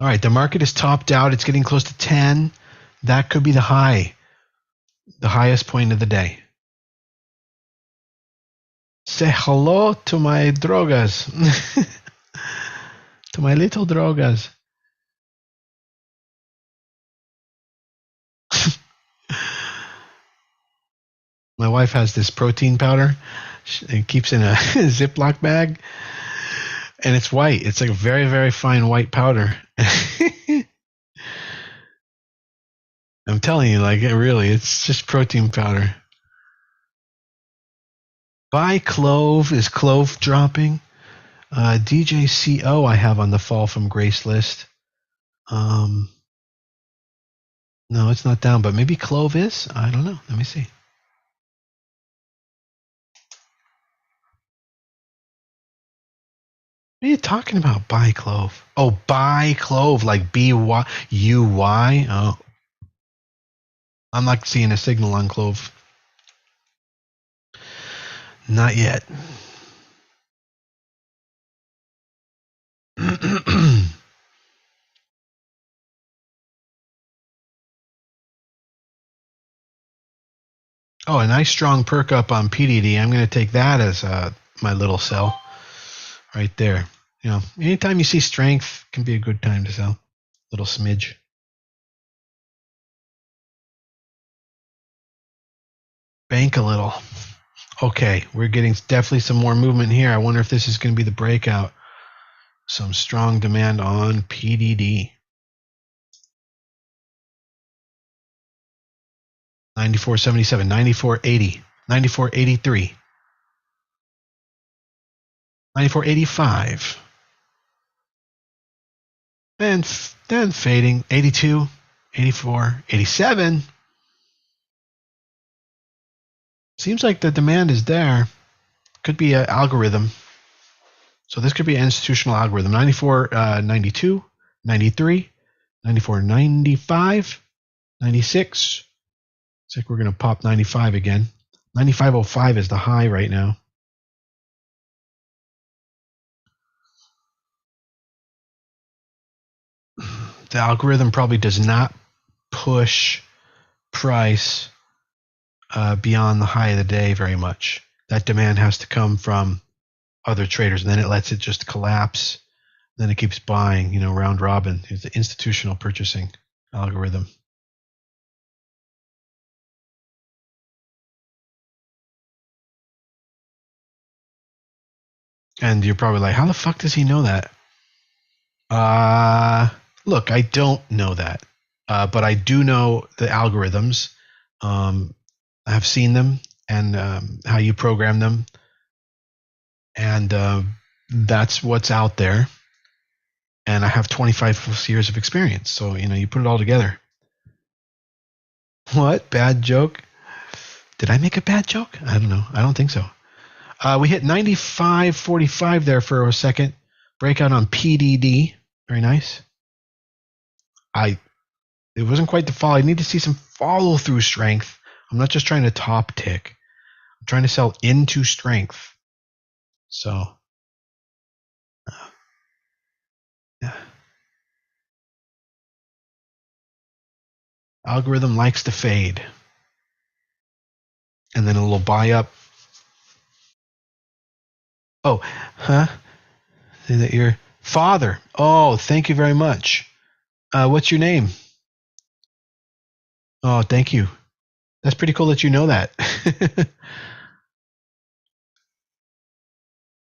Speaker 1: All right, the market is topped out. It's getting close to 10. That could be the high. The highest point of the day. Say hello to my drogas. To my little drogas. My wife has this protein powder. It keeps in a Ziploc bag. And it's white. It's like a very, very fine white powder. I'm telling you, like, really, it's just protein powder. Buy Clove. Is Clove dropping? DJCO I have on the fall from grace list. No, it's not down, but maybe Clove is? I don't know. Let me see. What are you talking about, buy Clove? Oh, buy Clove, like B-Y-U-Y? Oh. I'm not seeing a signal on Clove. Not yet. Oh, a nice strong perk up on PDD. I'm going to take that as my little sell right there. You know, anytime you see strength can be a good time to sell. Little smidge. Bank a little. Okay, we're getting definitely some more movement here. I wonder if this is going to be the breakout. Some strong demand on PDD. 94.77, 94.80, 94.83. 94.85. And then fading. 82, 84, 87. Seems like the demand is there. Could be an algorithm. So this could be an institutional algorithm. 94, 92, 93, 94, 95, 96. Looks like we're going to pop 95 again. 95.05 is the high right now. The algorithm probably does not push price beyond the high of the day very much. That demand has to come from other traders, and then it lets it just collapse. Then it keeps buying, round robin. It's the institutional purchasing algorithm. And you're probably like, how the fuck does he know that? Look, I don't know that, but I do know the algorithms. I've seen them and how you program them, and that's what's out there. And I have 25 plus years of experience, so you put it all together. What? Bad joke? Did I make a bad joke? I don't know. I don't think so. We hit 95.45 there for a second. Breakout on PDD. Very nice. It wasn't quite the fall. I need to see some follow through strength. I'm not just trying to top tick. I'm trying to sell into strength. So, yeah. Algorithm likes to fade. And then a little buy up. Oh, huh? Say that your father. Oh, thank you very much. What's your name? Oh, thank you. That's pretty cool that you know that.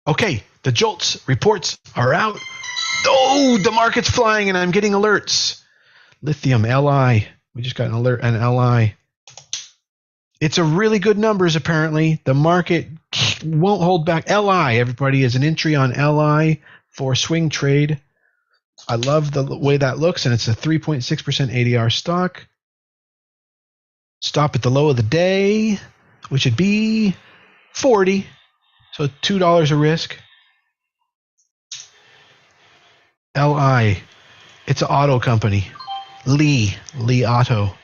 Speaker 1: Okay, the JOLTS reports are out. Oh, the market's flying and I'm getting alerts. Lithium, LI. We just got an alert on LI. It's a really good numbers, apparently. The market won't hold back. LI, everybody, is an entry on LI for swing trade. I love the way that looks, and it's a 3.6% ADR stock. Stop at the low of the day, which would be 40. So $2 a risk. LI. It's an auto company. Li Auto.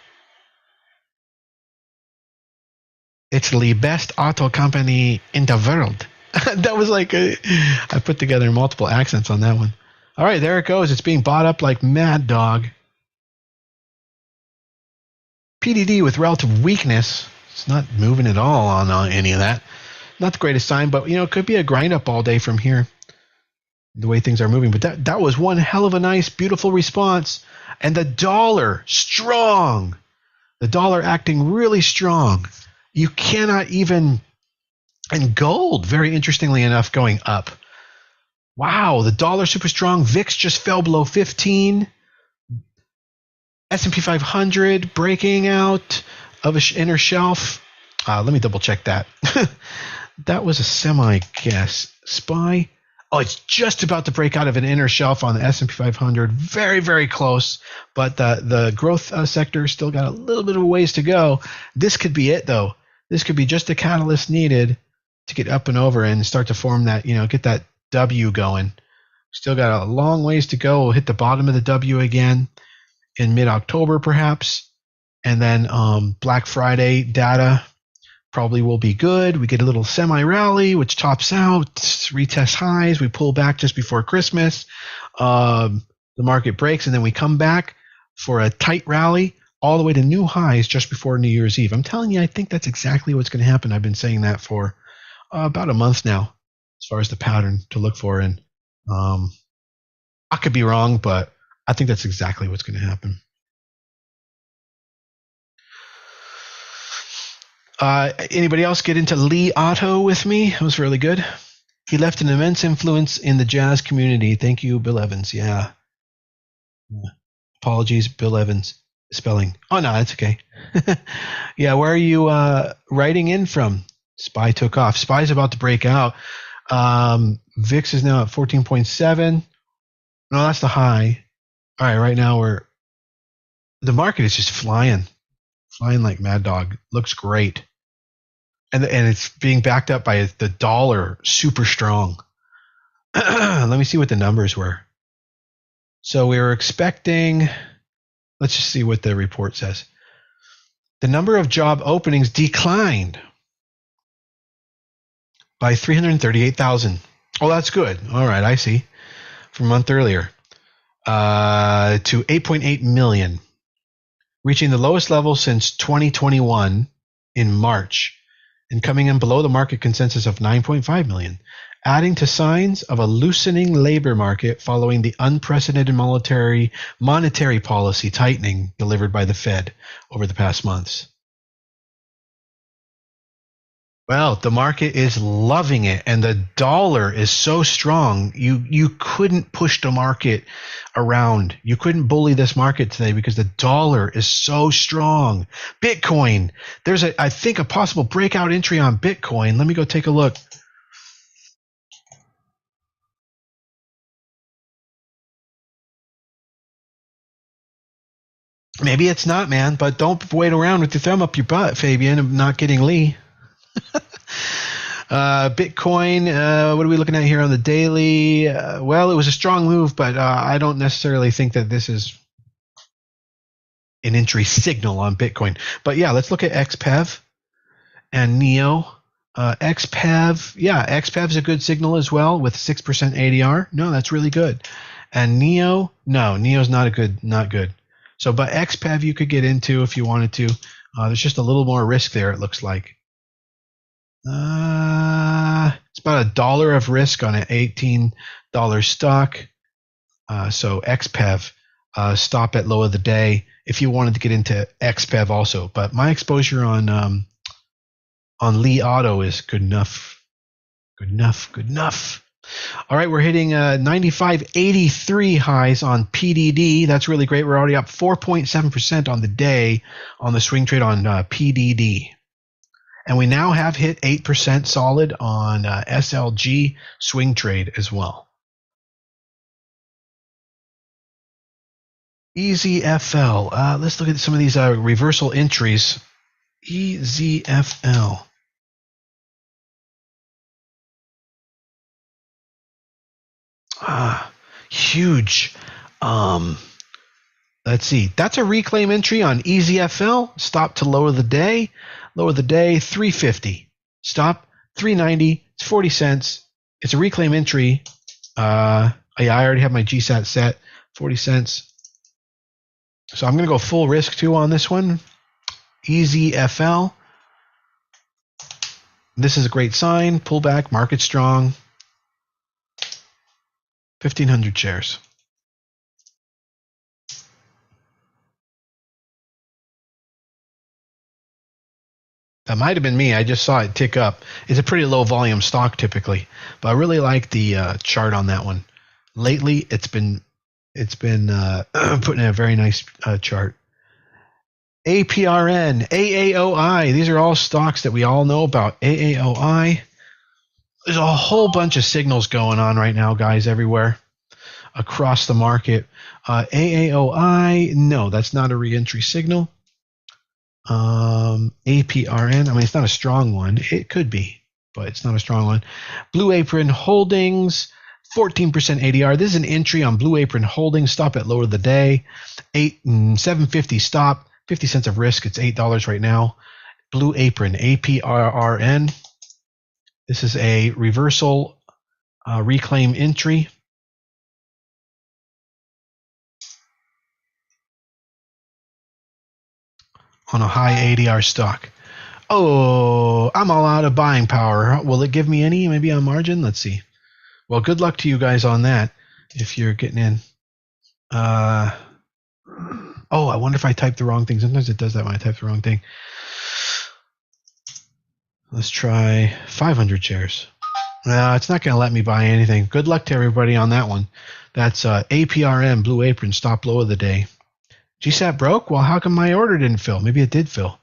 Speaker 1: It's the best auto company in the world. That was like I put together multiple accents on that one. All right, there it goes. It's being bought up like mad dog. PDD with relative weakness. It's not moving at all on any of that. Not the greatest sign, but it could be a grind up all day from here. The way things are moving. But that was one hell of a nice, beautiful response. And the dollar, strong. The dollar acting really strong. You cannot even... And gold, very interestingly enough, going up. Wow, the dollar super strong. VIX just fell below 15. S&P 500 breaking out of an inner shelf. Let me double check that. That was a semi-guess. SPY. Oh, it's just about to break out of an inner shelf on the S&P 500. Very, very close. But the growth sector still got a little bit of a ways to go. This could be it, though. This could be just the catalyst needed to get up and over and start to form that, get that W going. Still got a long ways to go. We'll hit the bottom of the W again in mid-October, perhaps. And then Black Friday data probably will be good. We get a little semi-rally, which tops out, retest highs. We pull back just before Christmas. The market breaks, and then we come back for a tight rally all the way to new highs just before New Year's Eve. I'm telling you, I think that's exactly what's going to happen. I've been saying that for about a month now, as far as the pattern to look for. And I could be wrong, but I think that's exactly what's going to happen. Anybody else get into Li Auto with me? It was really good. He left an immense influence in the jazz community. Thank you, Bill Evans. Yeah. Apologies, Bill Evans. Spelling. Oh, no, that's okay. Yeah, where are you writing in from? SPY took off. SPY's about to break out. VIX is now at 14.7. No, that's the high. All right, right now the market is just flying like mad dog. Looks great. And it's being backed up by the dollar, super strong. Let me see what the numbers were. So we were expecting, let's just see what the report says. The number of job openings declined by 338,000. Oh, that's good. All right, I see. From a month earlier to 8.8 million, reaching the lowest level since 2021 in March, and coming in below the market consensus of 9.5 million, adding to signs of a loosening labor market following the unprecedented monetary policy tightening delivered by the Fed over the past months. Well, the market is loving it, and the dollar is so strong. You couldn't push the market around. You couldn't bully this market today because the dollar is so strong. Bitcoin, there's I think a possible breakout entry on Bitcoin. Let me go take a look. Maybe it's not, man, but don't wait around with your thumb up your butt, Fabian, of not getting Lee. Bitcoin, what are we looking at here on the daily? Well, it was a strong move, but I don't necessarily think that this is an entry signal on Bitcoin. But yeah, let's look at XPEV and NEO. XPEV, yeah, XPEV is a good signal as well with 6% ADR. No, that's really good. And NEO, no, NEO's not good. So, but XPEV you could get into if you wanted to. There's just a little more risk there, it looks like. It's about $1 of risk on an $18 stock. So XPEV, stop at low of the day if you wanted to get into XPEV also. But my exposure on Li Auto is good enough. All right, we're hitting 95.83 highs on PDD. That's really great. We're already up 4.7% on the day on the swing trade on PDD. And we now have hit 8% solid on SLG swing trade as well. EZFL. Let's look at some of these reversal entries. EZFL. Huge. Let's see. That's a reclaim entry on EZFL. Stop to low of the day. Low of the day, 350. Stop, 390. It's 40 cents. It's a reclaim entry. I already have my GSAT set. 40 cents. So I'm going to go full risk too on this one. EZFL. This is a great sign. Pullback, market strong. 1,500 shares. That might have been me. I just saw it tick up. It's a pretty low volume stock typically, but I really like the chart on that one. Lately, it's been putting in a very nice chart. APRN, AAOI. These are all stocks that we all know about. AAOI. There's a whole bunch of signals going on right now, guys, everywhere across the market. AAOI, no, that's not a re-entry signal. APRN, I mean, it's not a strong one. It could be, but it's not a strong one. Blue Apron Holdings, 14% ADR. This is an entry on Blue Apron Holdings. Stop at lower of the day. 750 stop. 50 cents of risk. It's $8 right now. Blue Apron, APRN. This is a reversal reclaim entry. On a high ADR stock. Oh, I'm all out of buying power. Will it give me any? Maybe on margin? Let's see. Well, good luck to you guys on that if you're getting in. Oh, I wonder if I typed the wrong thing. Sometimes it does that when I type the wrong thing. Let's try 500 shares. It's not going to let me buy anything. Good luck to everybody on that one. That's APRM, Blue Apron, stop low of the day. GSAT broke? Well, how come my order didn't fill? Maybe it did fill.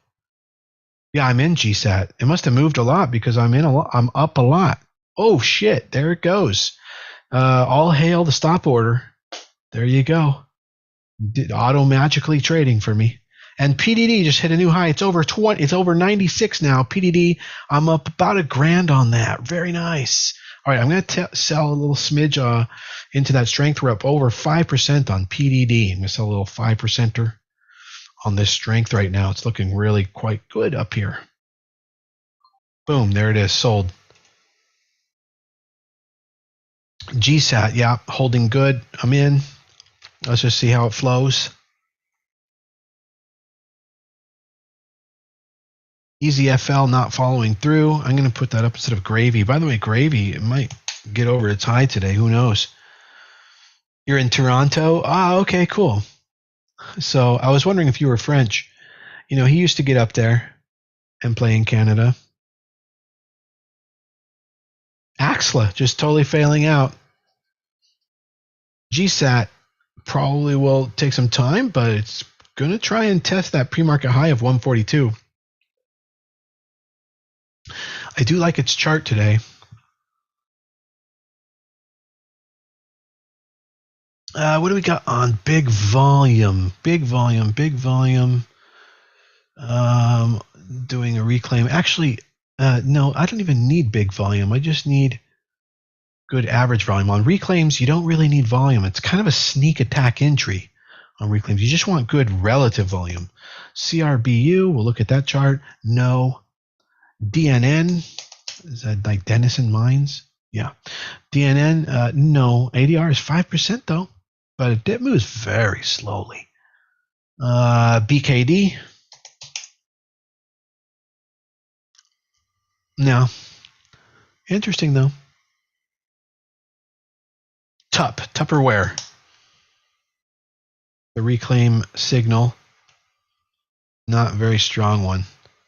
Speaker 1: Yeah, I'm in GSAT. It must have moved a lot because I'm up a lot. Oh, shit. There it goes. All hail the stop order. There you go. Auto magically trading for me. And PDD just hit a new high. It's over 20. It's over 96 now. PDD, I'm up about $1,000 on that. Very nice. All right, I'm going to sell a little smidge into that strength. We're up over 5% on PDD. I'm going to sell a little 5%er on this strength right now. It's looking really quite good up here. Boom, there it is, sold. GSAT, yeah, holding good. I'm in. Let's just see how it flows. EasyFL not following through. I'm going to put that up instead of Gravy. By the way, Gravy, it might get over its high today. Who knows? You're in Toronto? Ah, okay, cool. So I was wondering if you were French. You know, he used to get up there and play in Canada. Axla, just totally failing out. GSAT probably will take some time, but it's going to try and test that pre-market high of 142. I do like its chart today. What do we got on big volume? Big volume. Doing a reclaim. Actually, no, I don't even need big volume. I just need good average volume. On reclaims, you don't really need volume. It's kind of a sneak attack entry on reclaims. You just want good relative volume. CRBU, we'll look at that chart. No. DNN, is that like Denison Mines? Yeah. DNN, no. ADR is 5% though, but it moves very slowly. BKD, no. Interesting though. Tupperware. The reclaim signal, not a very strong one.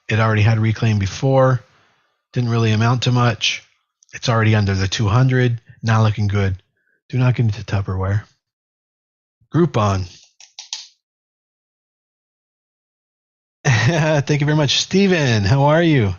Speaker 1: It already had reclaim before. Didn't really amount to much. It's already under the 200. Not looking good. Do not get into Tupperware. Groupon. Thank you very much. Steven, how are you?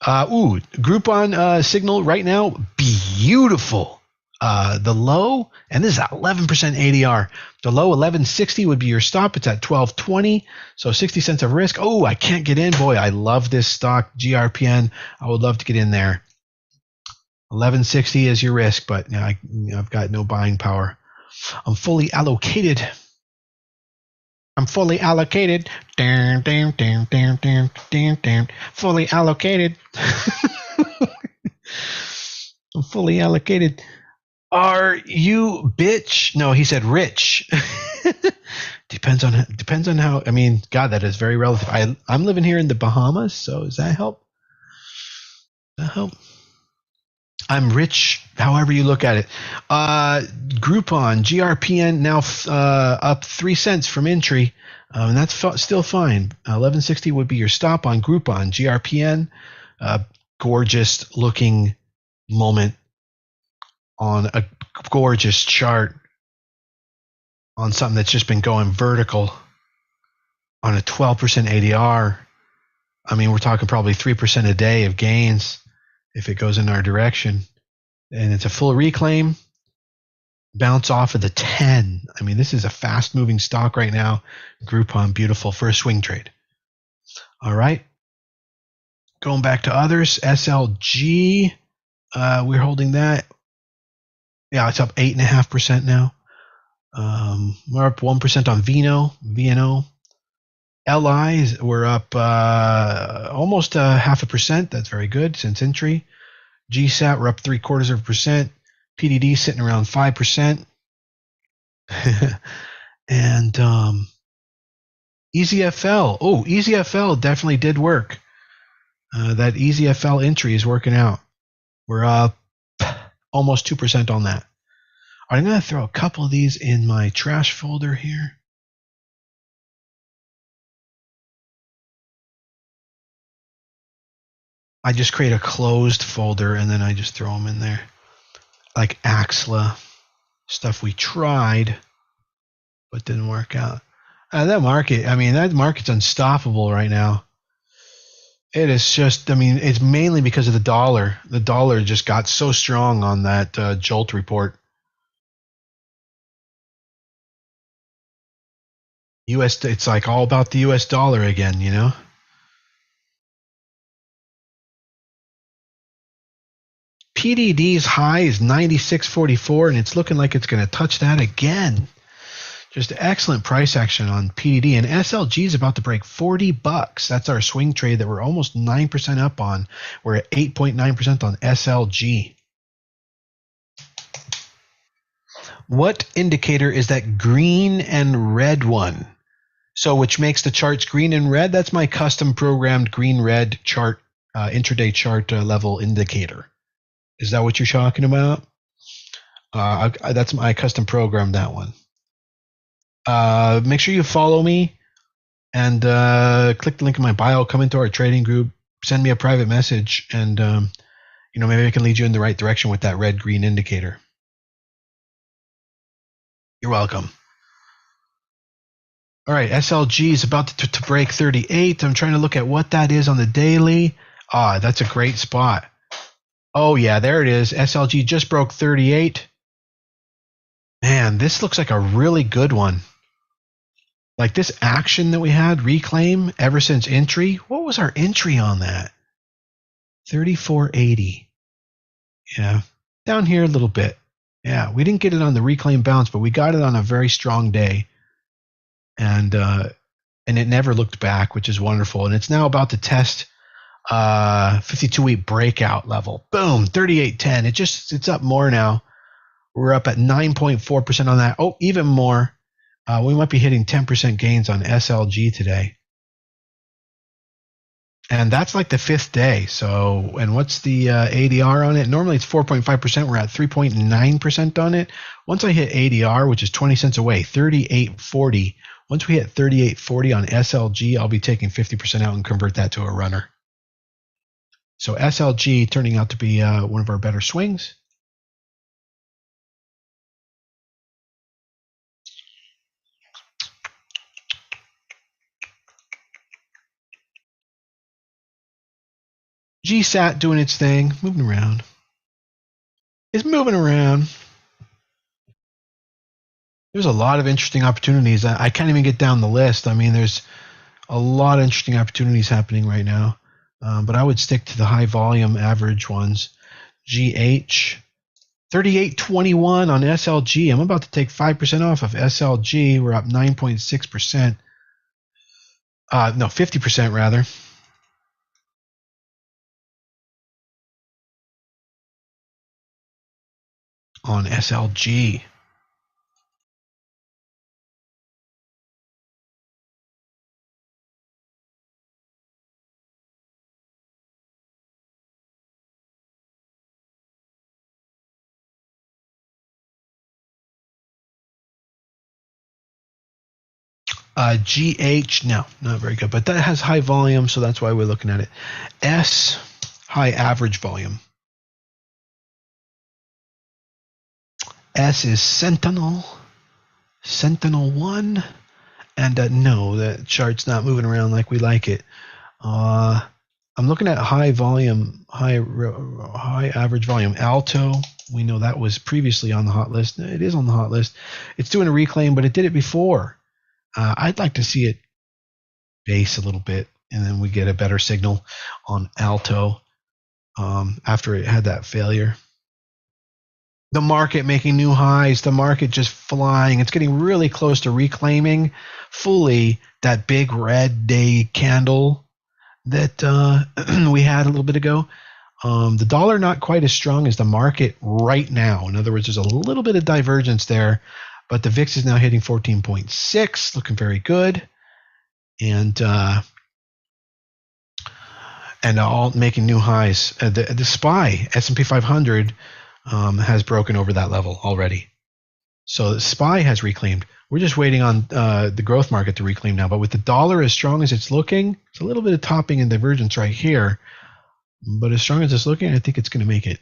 Speaker 1: Groupon signal right now, beautiful. The low, and this is at 11% ADR. The low 1160 would be your stop. It's at 1220, so 60 cents of risk. Oh, I can't get in. Boy, I love this stock, GRPN. I would love to get in there. 1160 is your risk, but I've got no buying power. I'm fully allocated. Fully allocated. Fully allocated. I'm fully allocated. Are you bitch? No, he said rich. depends on how. I mean, God, that is very relative. I'm living here in the Bahamas, so does that help? I'm rich, however you look at it. Groupon, GRPN now up 3 cents from entry, and that's still fine. 1160 would be your stop on Groupon. GRPN, gorgeous looking moment on a gorgeous chart on something that's just been going vertical on a 12% ADR. I mean, we're talking probably 3% a day of gains if it goes in our direction. And it's a full reclaim, bounce off of the 10. I mean, this is a fast-moving stock right now. Groupon, beautiful for a swing trade. All right. Going back to others, SLG, we're holding that. Yeah, it's up 8.5% now. We're up 1% on VNO. LIs, we're up almost 0.5%. That's very good since entry. GSAT, we're up 0.75%. PDD sitting around 5%. And EasyFL. Oh, EasyFL definitely did work. That EasyFL entry is working out. We're up almost 2% on that. I'm going to throw a couple of these in my trash folder here. I just create a closed folder and then I just throw them in there. Like Axla, stuff we tried but didn't work out. That market's unstoppable right now. It is just, I mean, it's mainly because of the dollar. The dollar just got so strong on that Jolt report. US, it's like all about the US dollar again, you know? PDD's high is 96.44, and it's looking like it's going to touch that again. Just excellent price action on PDD, and SLG is about to break $40. That's our swing trade that we're almost 9% up on. We're at 8.9% on SLG. What indicator is that green and red one? So which makes the charts green and red? That's my custom programmed green-red chart, intraday chart level indicator. Is that what you're talking about? That's my custom program, that one. Make sure you follow me and click the link in my bio, come into our trading group, send me a private message, and maybe I can lead you in the right direction with that red-green indicator. You're welcome. All right, SLG is about to break 38. I'm trying to look at what that is on the daily. That's a great spot. Oh, yeah, there it is. SLG just broke 38. Man, this looks like a really good one. Like this action that we had, reclaim, ever since entry. What was our entry on that? 34.80. Yeah, down here a little bit. Yeah, we didn't get it on the reclaim bounce, but we got it on a very strong day. And it never looked back, which is wonderful. And it's now about to test 52-week breakout level. Boom, 38.10. It's up more now. We're up at 9.4% on that. Oh, even more. We might be hitting 10% gains on SLG today. And that's like the fifth day. So, and what's the ADR on it? Normally it's 4.5%. We're at 3.9% on it. Once I hit ADR, which is 20 cents away, 38.40. Once we hit 38.40 on SLG, I'll be taking 50% out and convert that to a runner. So SLG turning out to be one of our better swings. GSAT doing its thing, moving around. It's moving around. There's a lot of interesting opportunities. I can't even get down the list. I mean, there's a lot of interesting opportunities happening right now. But I would stick to the high volume average ones. GH, 38.21 on SLG. I'm about to take 5% off of SLG. We're up 9.6%. No, 50% rather. On SLG. GH, no, not very good, but that has high volume, so that's why we're looking at it. S, high average volume. S is Sentinel 1, and no, that chart's not moving around like we like it. I'm looking at high volume, high average volume. Alto, we know that was previously on the hot list. It is on the hot list. It's doing a reclaim, but it did it before. I'd like to see it base a little bit, and then we get a better signal on Alto after it had that failure. The market making new highs, the market just flying. It's getting really close to reclaiming fully that big red day candle that we had a little bit ago. The dollar not quite as strong as the market right now. In other words, there's a little bit of divergence there, but the VIX is now hitting 14.6, looking very good. And all making new highs. The SPY, S&P 500, has broken over that level already. So the SPY has reclaimed. We're just waiting on the growth market to reclaim now. But with the dollar as strong as it's looking, it's a little bit of topping and divergence right here. But as strong as it's looking, I think it's going to make it.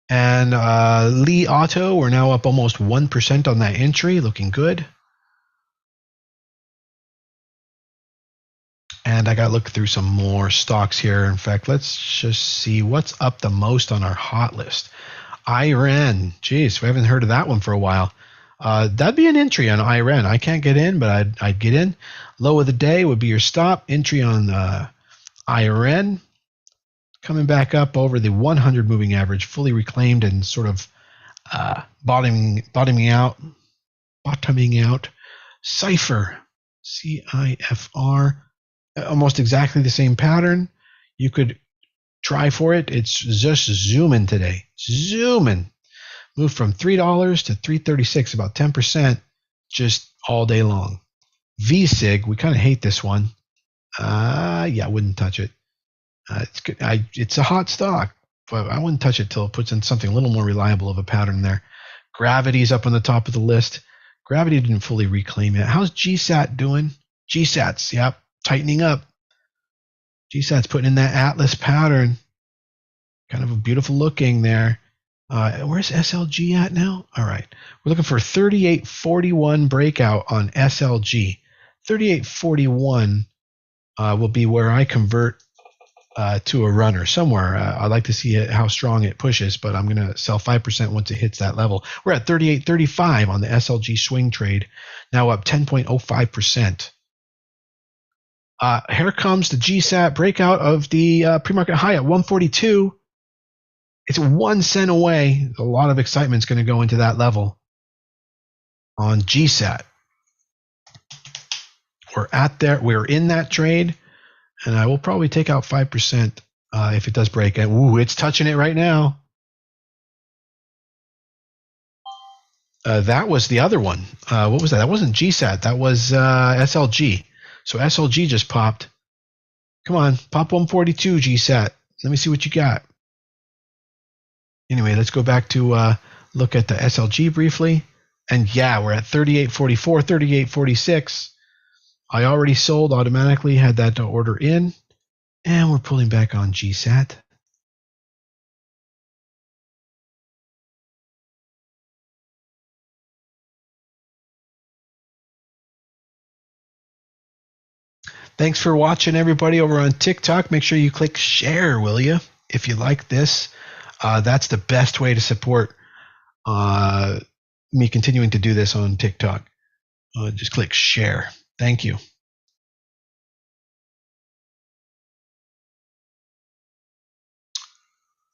Speaker 1: And Li Auto, we're now up almost 1% on that entry, looking good. And I got to look through some more stocks here. In fact, let's just see what's up the most on our hot list. IREN. Geez, we haven't heard of that one for a while. That'd be an entry on IREN. I can't get in, but I'd get in. Low of the day would be your stop. Entry on IREN. Coming back up over the 100 moving average, fully reclaimed and sort of bottoming out. Cipher. CIFR. Almost exactly the same pattern. You could try for it. It's just zooming today. Zooming. Moved from $3 to $3.36, about 10%, just all day long. VSIG, we kind of hate this one. Yeah, I wouldn't touch it. It's a hot stock, but I wouldn't touch it till it puts in something a little more reliable of a pattern there. Gravity's up on the top of the list. Gravity didn't fully reclaim yet. How's GSAT doing? GSAT's, yep, tightening up. GSAT's putting in that Atlas pattern. Kind of a beautiful looking there. Where's SLG at now? All right. We're looking for 3841 breakout on SLG. 3841 will be where I convert to a runner somewhere. I'd like to see how strong it pushes, but I'm going to sell 5% once it hits that level. We're at 38.35 on the SLG swing trade, now up 10.05%. Here comes the GSAT breakout of the pre-market high at 142. It's 1 cent away. A lot of excitement is going to go into that level on GSAT. We're in that trade. And I will probably take out 5% if it does break. And ooh, it's touching it right now. That was the other one. What was that? That wasn't GSAT. That was SLG. So SLG just popped. Come on, pop 142 GSAT. Let me see what you got. Anyway, let's go back to look at the SLG briefly. And yeah, we're at 38.44, 38.46. I already sold automatically, had that to order in, and we're pulling back on GSAT. Thanks for watching, everybody, over on TikTok. Make sure you click share, will you? If you like this, that's the best way to support me continuing to do this on TikTok. Just click share. Thank you.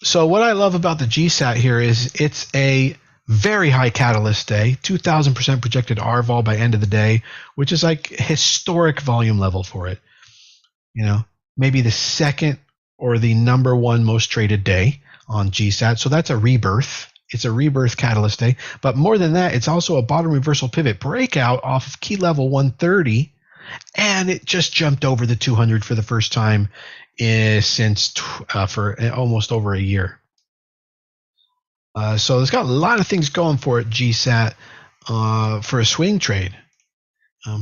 Speaker 1: So what I love about the GSAT here is it's a very high catalyst day, 2,000% projected RVol by end of the day, which is like historic volume level for it. You know, maybe the second or the number one most traded day on GSAT. So that's a rebirth. It's a rebirth catalyst day. But more than that, it's also a bottom reversal pivot breakout off of key level 130. And it just jumped over the 200 for the first time since for almost over a year. So it's got a lot of things going for it, GSAT, for a swing trade.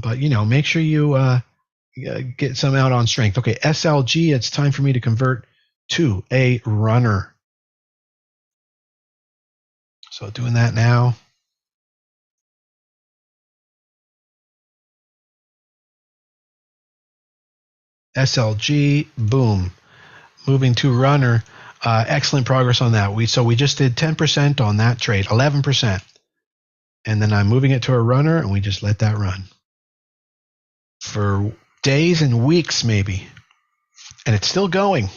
Speaker 1: But, you know, make sure you get some out on strength. Okay, SLG, it's time for me to convert to a runner. So doing that now. SLG, boom. Moving to runner. Excellent progress on that. So we just did 10% on that trade, 11%. And then I'm moving it to a runner, and we just let that run for days and weeks maybe. And it's still going.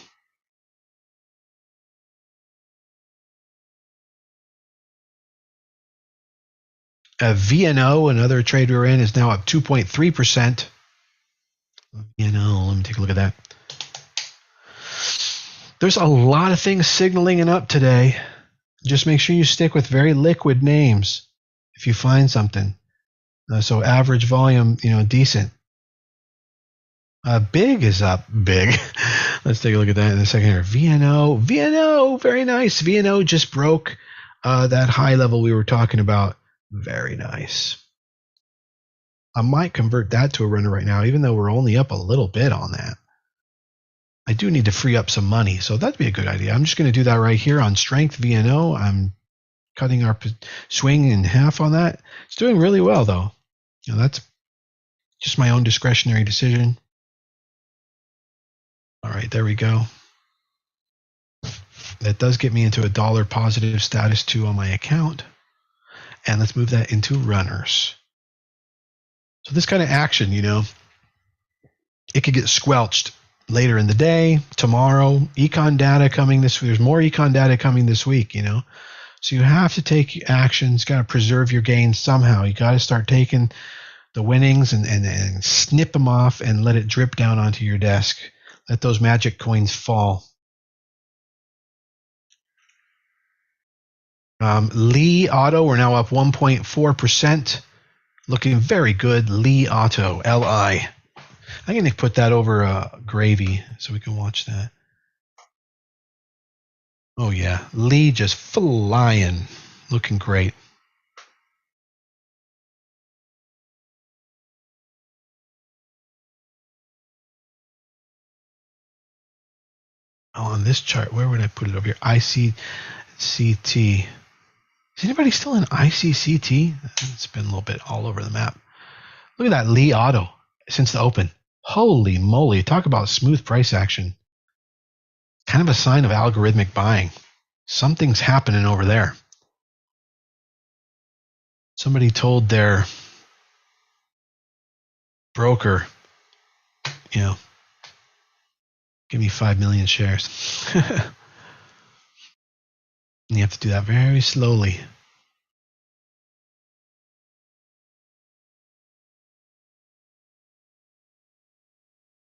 Speaker 1: VNO, another trade we were in, is now up 2.3%. VNO, let me take a look at that. There's a lot of things signaling and up today. Just make sure you stick with very liquid names if you find something. So average volume, you know, decent. Big is up. Big. Let's take a look at that in a second here. VNO, very nice. VNO just broke that high level we were talking about. Very nice. I might convert that to a runner right now, even though we're only up a little bit on that. I do need to free up some money, so that'd be a good idea. I'm just going to do that right here on strength VNO. I'm cutting our swing in half on that. It's doing really well, though. You know, that's just my own discretionary decision. All right, there we go. That does get me into a dollar positive status 2 on my account. And let's move that into runners. So this kind of action, you know, it could get squelched later in the day, tomorrow. Econ data coming this week. There's more econ data coming this week, you know. So you have to take actions, got to preserve your gains somehow. You got to start taking the winnings and snip them off and let it drip down onto your desk. Let those magic coins fall. Li Auto, we're now up 1.4%. Looking very good. Li Auto, L-I. I'm going to put that over gravy so we can watch that. Oh, yeah. Li just flying. Looking great. Oh, on this chart, where would I put it over here? ICCT. Is anybody still in ICCT? It's been a little bit all over the map. Look at that Li Auto since the open. Holy moly. Talk about smooth price action. Kind of a sign of algorithmic buying. Something's happening over there. Somebody told their broker, you know, give me 5 million shares. And you have to do that very slowly.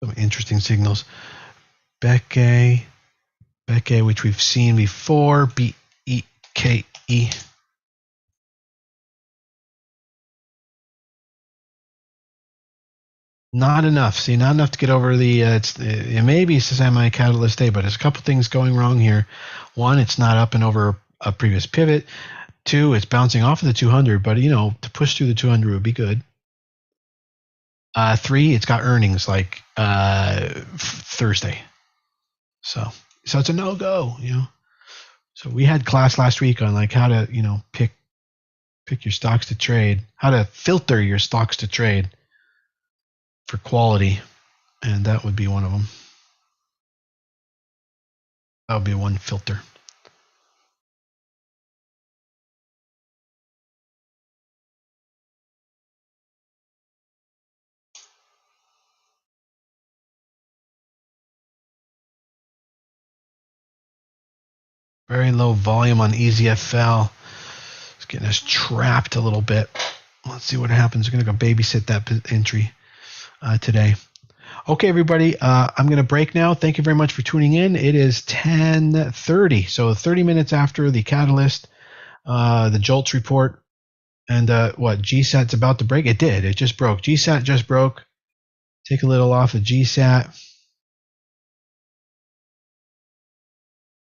Speaker 1: Some interesting signals. Bekke, which we've seen before, B-E-K-E. Not enough. See, not enough to get over the. It may be semi-catalyst day, but there's a couple things going wrong here. One, it's not up and over a previous pivot. Two, it's bouncing off of the 200, but you know, to push through the 200 would be good. Three, it's got earnings like Thursday, so it's a no-go. You know, so we had class last week on like how to pick your stocks to trade, how to filter your stocks to trade for quality, and that would be one of them. That would be one filter. Very low volume on EasyFL. It's getting us trapped a little bit. Let's see what happens. We're going to go babysit that entry today. Okay, everybody, I'm going to break now. Thank you very much for tuning in. It is 10:30, so 30 minutes after the Catalyst, the JOLTS report, and what, GSAT's about to break? It did. It just broke. GSAT just broke. Take a little off of GSAT.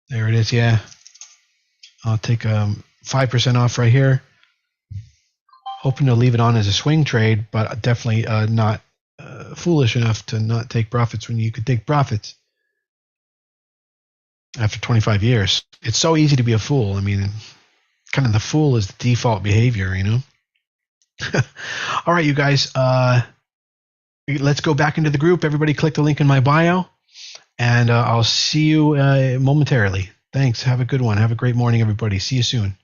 Speaker 1: There it is, yeah. I'll take 5% off right here. Hoping to leave it on as a swing trade, but definitely not foolish enough to not take profits when you could take profits after 25 years. It's so easy to be a fool. I mean, kind of the fool is the default behavior, you know? All right, you guys, let's go back into the group. Everybody click the link in my bio, and I'll see you momentarily. Thanks. Have a good one. Have a great morning, everybody. See you soon.